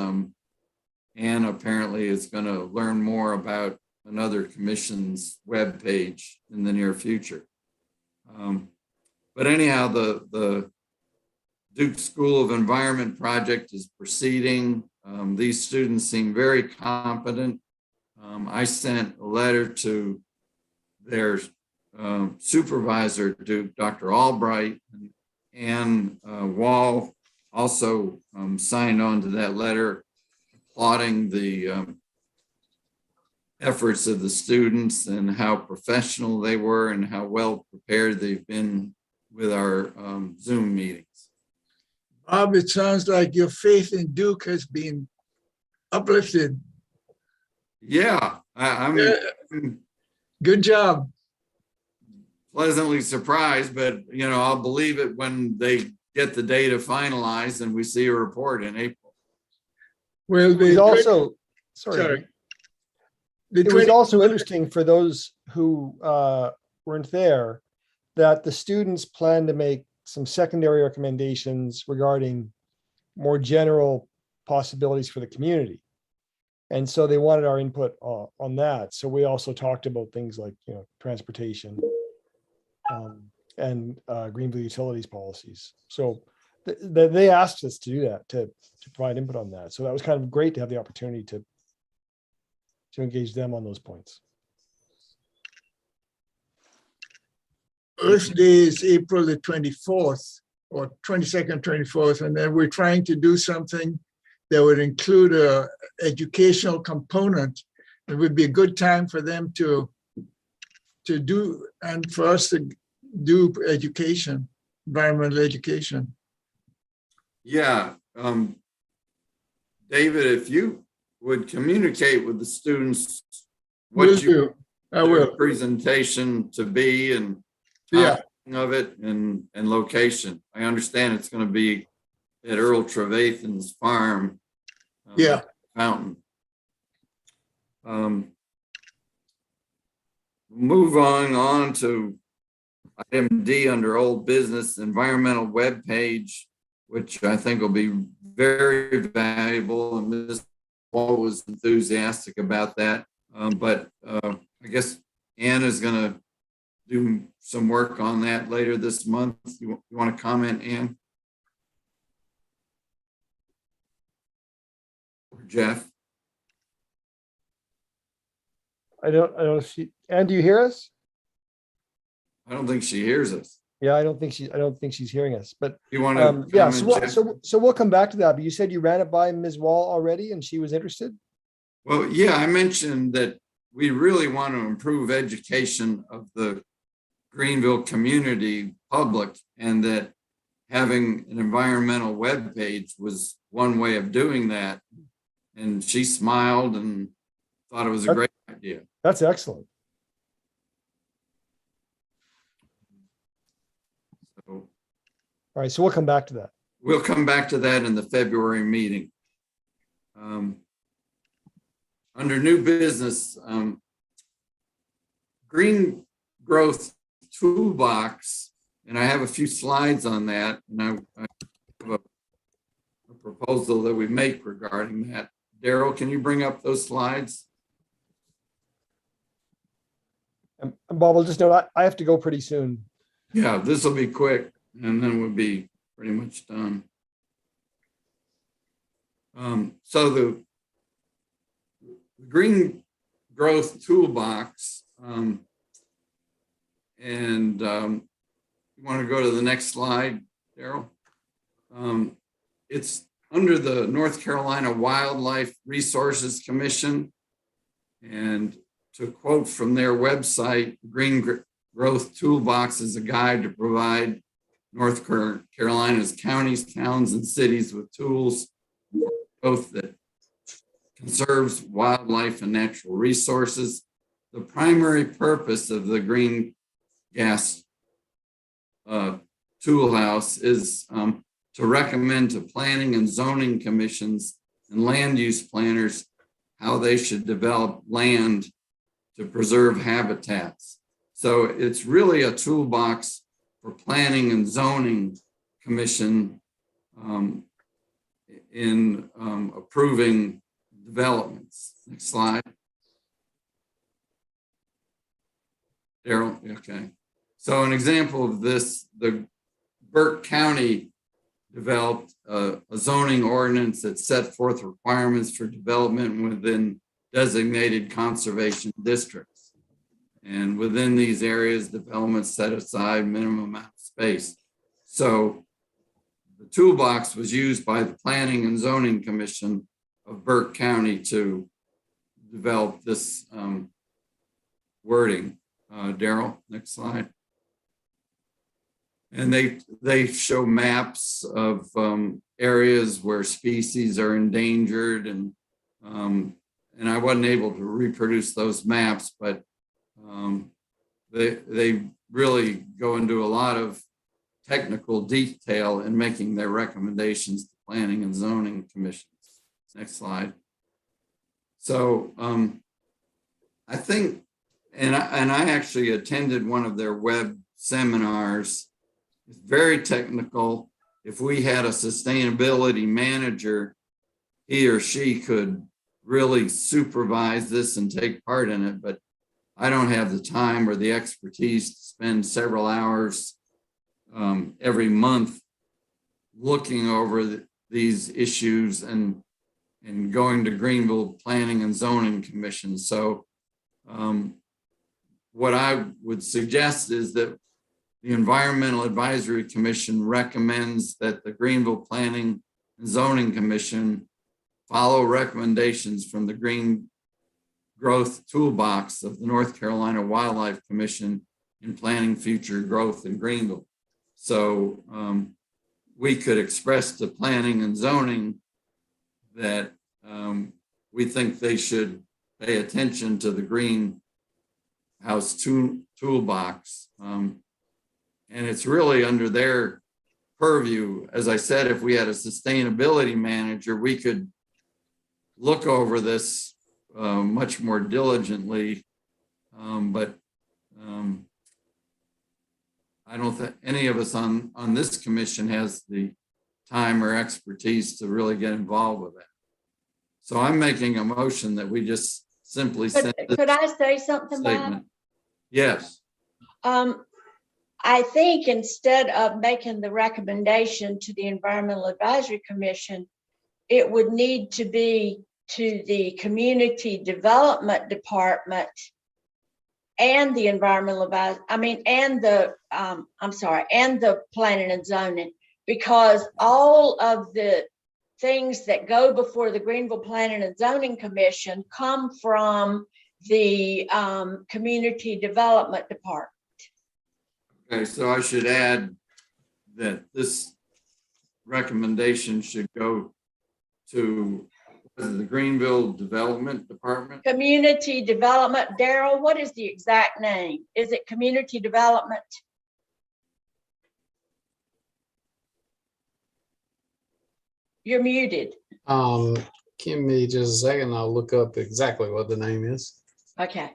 Anne apparently is going to learn more about another commission's webpage in the near future. But anyhow, the Duke School of Environment project is proceeding. These students seem very competent. I sent a letter to their supervisor, Duke, Dr. Albright, and Wall also signed on to that letter, applauding the efforts of the students and how professional they were and how well prepared they've been with our Zoom meetings. Bob, it sounds like your faith in Duke has been uplifted. Yeah, I'm Good job. pleasantly surprised, but I'll believe it when they get the data finalized and we see a report in April. Well, It was also, sorry. sorry. It was also interesting for those who weren't there that the students plan to make some secondary recommendations regarding more general possibilities for the community. And so they wanted our input on that. So we also talked about things like, transportation and Greenville utilities policies. So they asked us to do that, to provide input on that. So that was kind of great to have the opportunity to engage them on those points. Earth Day is April the 24th or 22nd, 24th, and then we're trying to do something that would include a educational component. It would be a good time for them to do, and for us to do education, environmental education. Yeah, David, if you would communicate with the students what I will. presentation to be and timing of it and location. I understand it's going to be at Earl Trevathan's farm. Fountain. Move on to item D under old business, environmental webpage, which I think will be very valuable. And Ms. Wall was enthusiastic about that. But I guess Ann is going to do some work on that later this month. You want to comment, Ann? Or Jeff? I don't see, Ann, do you hear us? I don't think she hears us. Yeah, I don't think she's hearing us, but You want to yeah, comment, Jeff? so we'll come back to that, but you said you ran it by Ms. Wall already and she was interested? Well, yeah, I mentioned that we really want to improve education of the Greenville community public, and that having an environmental webpage was one way of doing that. And she smiled and thought it was a great idea. That's excellent. So All right, so we'll come back to that. we'll come back to that in the February meeting. Under new business, Green Growth Toolbox, and I have a few slides on that, and I have a proposal that we make regarding that. Daryl, can you bring up those slides? And Bob, I'll just note, I have to go pretty soon. Yeah, this will be quick, and then we'll be pretty much done. So the Green Growth Toolbox, and you want to go to the next slide, Daryl? It's under the North Carolina Wildlife Resources Commission. And to quote from their website, Green Growth Toolbox is a guide to provide North Carolina's counties, towns, and cities with tools for growth that conserves wildlife and natural resources. The primary purpose of the Green Gas Tool House is to recommend to planning and zoning commissions and land use planners how they should develop land to preserve habitats. So it's really a toolbox for planning and zoning commission in approving developments. Next slide. Daryl, okay. So an example of this, the Burke County developed a zoning ordinance that set forth requirements for development within designated conservation districts. And within these areas, development set aside minimum amount of space. So the toolbox was used by the Planning and Zoning Commission of Burke County to develop this wording. Daryl, next slide. And they show maps of areas where species are endangered, and I wasn't able to reproduce those maps, but they really go into a lot of technical detail in making their recommendations to planning and zoning commissions. Next slide. So I think, and I actually attended one of their web seminars. It's very technical. If we had a sustainability manager, he or she could really supervise this and take part in it, but I don't have the time or the expertise to spend several hours every month looking over these issues and going to Greenville Planning and Zoning Commission. So what I would suggest is that the Environmental Advisory Commission recommends that the Greenville Planning and Zoning Commission follow recommendations from the Green Growth Toolbox of the North Carolina Wildlife Commission in planning future growth in Greenville. So we could express to planning and zoning that we think they should pay attention to the greenhouse toolbox. And it's really under their purview. As I said, if we had a sustainability manager, we could look over this much more diligently. But I don't think any of us on this commission has the time or expertise to really get involved with that. So I'm making a motion that we just simply send this Could I say something, Bob? statement. Yes, I think instead of making the recommendation to the Environmental Advisory Commission, it would need to be to the Community Development Department and the Environmental and the, and the Planning and Zoning, because all of the things that go before the Greenville Planning and Zoning Commission come from the Community Development Department. okay, so I should add that this recommendation should go to the Greenville Development Department. Community Development, Daryl, what is the exact name? Is it Community Development? You're muted. Give me just a second. I'll look up exactly what the name is. Okay.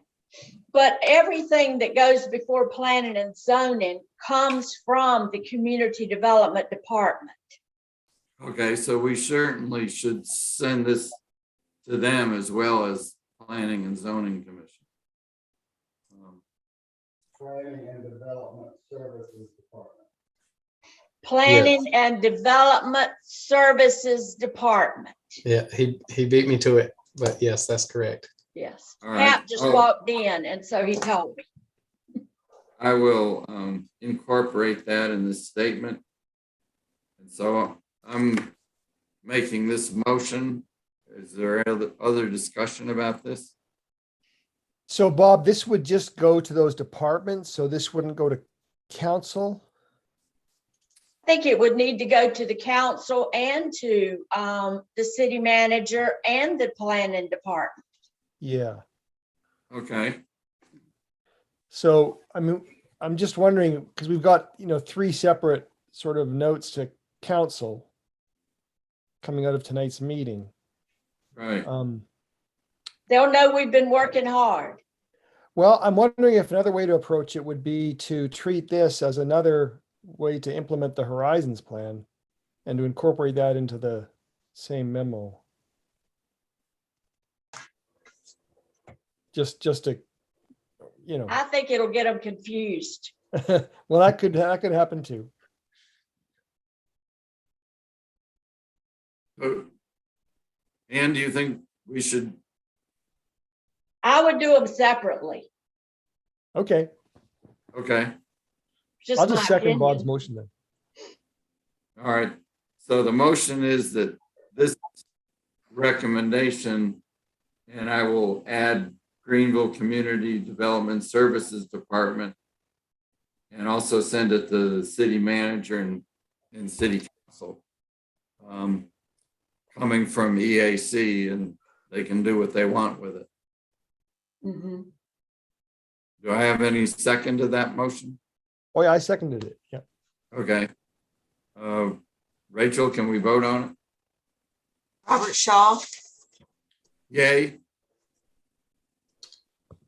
But everything that goes before planning and zoning comes from the Community Development Department. Okay, so we certainly should send this to them as well as Planning and Zoning Commission. Planning and Development Services Department. Planning and Development Services Department. Yeah, he beat me to it, but yes, that's correct. Yes. All right. Hap just walked in, and so he told me. I will incorporate that in this statement. And so I'm making this motion. Is there other discussion about this? So Bob, this would just go to those departments, so this wouldn't go to council? I think it would need to go to the council and to the city manager and the planning department. Yeah. Okay, So, I mean, I'm just wondering, because we've got, 3 separate sort of notes to council coming out of tonight's meeting. right. They'll know we've been working hard. Well, I'm wondering if another way to approach it would be to treat this as another way to implement the Horizons plan and to incorporate that into the same memo. Just to, I think it'll get them confused. well, that could happen too. And do you think we should? I would do them separately. Okay, Okay, Just I'll just my second Bob's opinion. motion then. all right. So the motion is that this recommendation, and I will add Greenville Community Development Services Department, and also send it to the city manager and city council. Coming from EAC, and they can do what they want with it. Mhm. Do I have any second to that motion? Oh yeah, I seconded it. Yeah. Okay. Rachel, can we vote on it? Robert Shaw, Yay.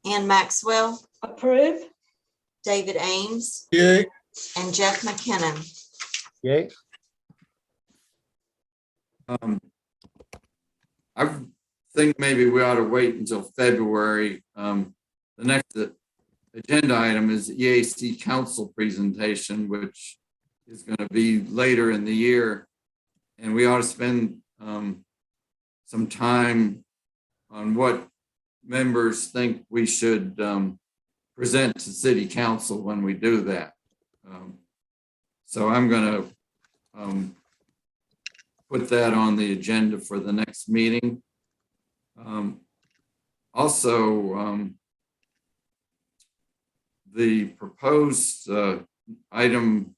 Ann Maxwell, Approve? David Ames, Yay. and Jeff McKinnon. Yay. I think maybe we ought to wait until February. The next agenda item is EAC council presentation, which is going to be later in the year. And we ought to spend some time on what members think we should present to city council when we do that. So I'm going to put that on the agenda for the next meeting. Also, the proposed item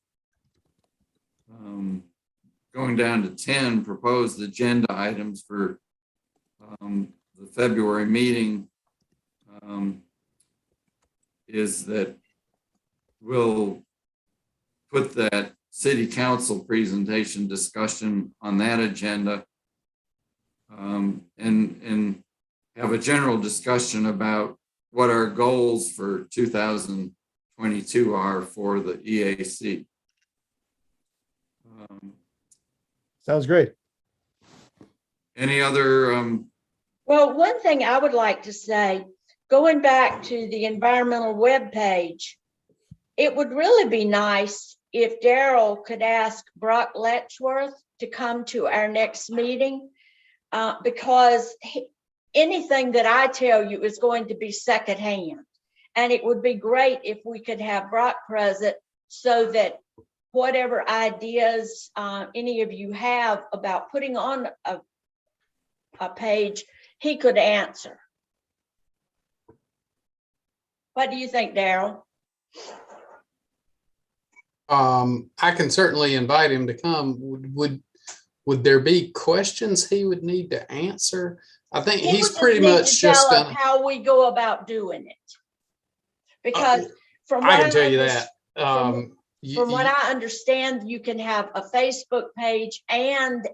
going down to 10 proposed agenda items for the February meeting is that we'll put that city council presentation discussion on that agenda and have a general discussion about what our goals for 2022 are for the EAC. Sounds great. Any other Well, one thing I would like to say, going back to the environmental webpage, it would really be nice if Daryl could ask Brock Letchworth to come to our next meeting, because anything that I tell you is going to be secondhand. And it would be great if we could have Brock present so that whatever ideas any of you have about putting on a page, he could answer. What do you think, Daryl? I can certainly invite him to come. Would there be questions he would need to answer? I think He he's would pretty need much to tell just us gonna. how we go about doing it. Because from I what can tell you understand, that. from what I understand, you can have a Facebook page and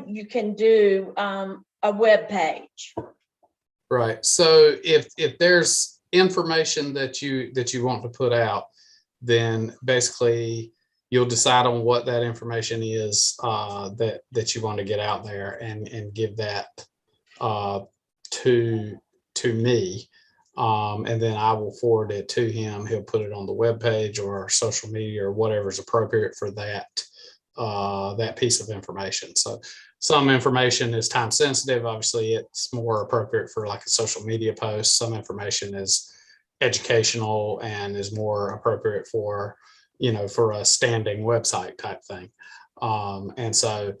you can do a web page. Right. So if there's information that you want to put out, then basically you'll decide on what that information is that you want to get out there, and give that to me. And then I will forward it to him. He'll put it on the webpage or social media or whatever's appropriate for that piece of information. So some information is time sensitive. Obviously, it's more appropriate for like a social media post. Some information is educational and is more appropriate for, for a standing website type thing. And so.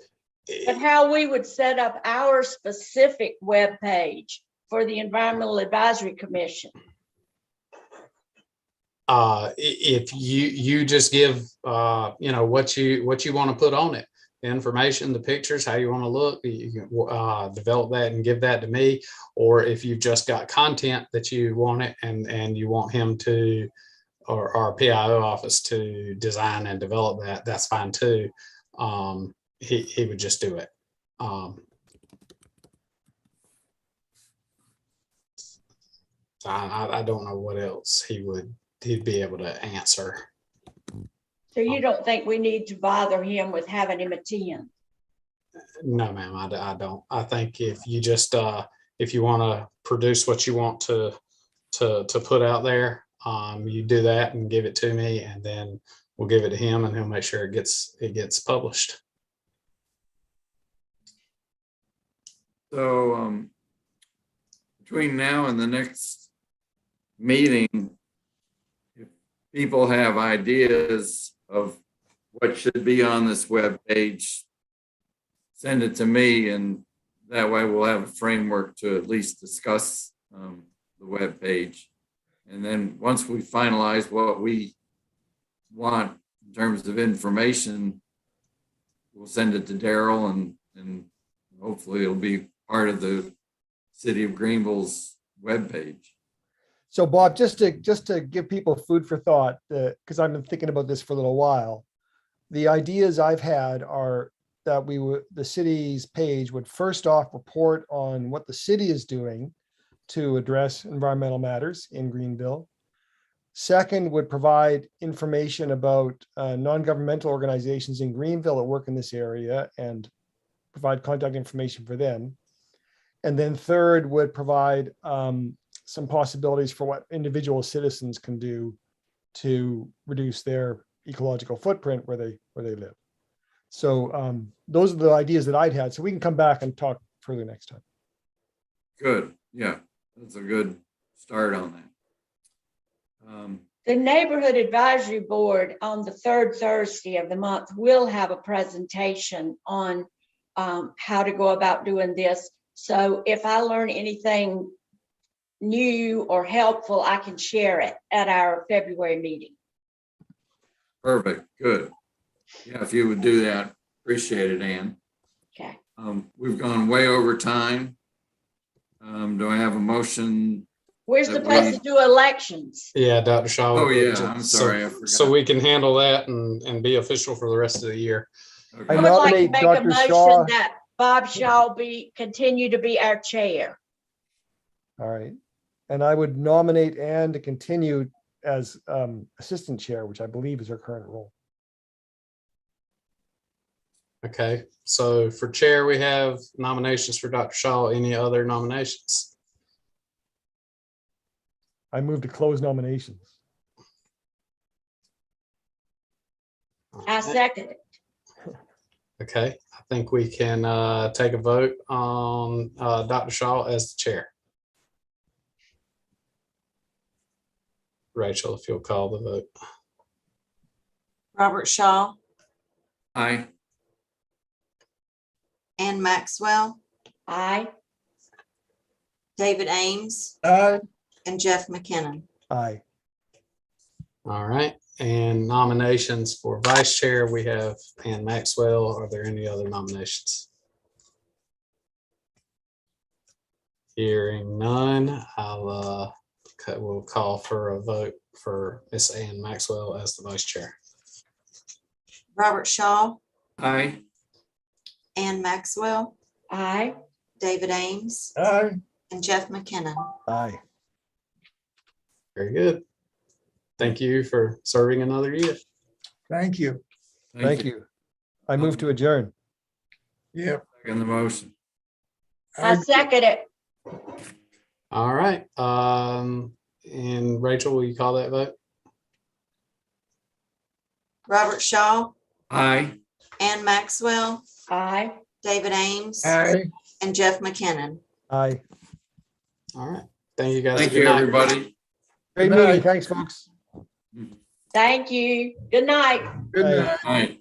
But how we would set up our specific web page for the Environmental Advisory Commission. If you just give, what you want to put on it, the information, the pictures, how you want to look, you can develop that and give that to me. Or if you've just got content that you want it and you want him to, or our PIO office to design and develop that, that's fine too. He would just do it. So I don't know what else he'd be able to answer. So you don't think we need to bother him with having him attend? No, ma'am, I don't. I think if you just if you want to produce what you want to put out there, you do that and give it to me, and then we'll give it to him, and he'll make sure it gets published. So between now and the next meeting, if people have ideas of what should be on this web page, send it to me, and that way we'll have a framework to at least discuss the web page. And then once we finalize what we want in terms of information, we'll send it to Daryl, and hopefully it'll be part of the City of Greenville's webpage. So Bob, just to give people food for thought, because I've been thinking about this for a little while, the ideas I've had are that the city's page would first off report on what the city is doing to address environmental matters in Greenville. Second, would provide information about non-governmental organizations in Greenville that work in this area and provide contact information for them. And then third, would provide some possibilities for what individual citizens can do to reduce their ecological footprint where they live. So those are the ideas that I'd had. So we can come back and talk further next time. Good. Yeah, that's a good start on that. The Neighborhood Advisory Board on the third Thursday of the month will have a presentation on how to go about doing this. So if I learn anything new or helpful, I can share it at our February meeting. Perfect. Good. Yeah, if you would do that, appreciate it, Ann. Okay. We've gone way over time. Do I have a motion? We're supposed to do elections. Yeah, Dr. Shaw. Oh, yeah, I'm sorry, I forgot. So we can handle that and be official for the rest of the year. Okay. I would like to nominate make a Dr. motion Shaw. that Bob Shaw continue to be our chair. All right. And I would nominate Ann to continue as assistant chair, which I believe is her current role. Okay, so for chair, we have nominations for Dr. Shaw. Any other nominations? I move to close nominations. I second it. Okay, I think we can take a vote on Dr. Shaw as the chair. Rachel, if you'll call the vote. Robert Shaw, Aye. Ann Maxwell, Aye. David Ames, Aye. and Jeff McKinnon. Aye. All right, and nominations for vice chair, we have Ann Maxwell. Are there any other nominations? Hearing none, we'll call for a vote for Miss Ann Maxwell as the vice chair. Robert Shaw, Aye. Ann Maxwell, Aye. David Ames, Aye. and Jeff McKinnon. Aye. Very good. Thank you for serving another year. Thank you. Thank you. I move to adjourn. Yep. Second the motion. I second it. All right. And Rachel, will you call that vote? Robert Shaw, Aye. Ann Maxwell, Aye. David Ames, Aye. and Jeff McKinnon. Aye. All right. Thank you, guys. Thank Good you, night. everybody. Great Good meeting. night. Thanks, folks. Thank you. Good night. Good Aye. night. Aye.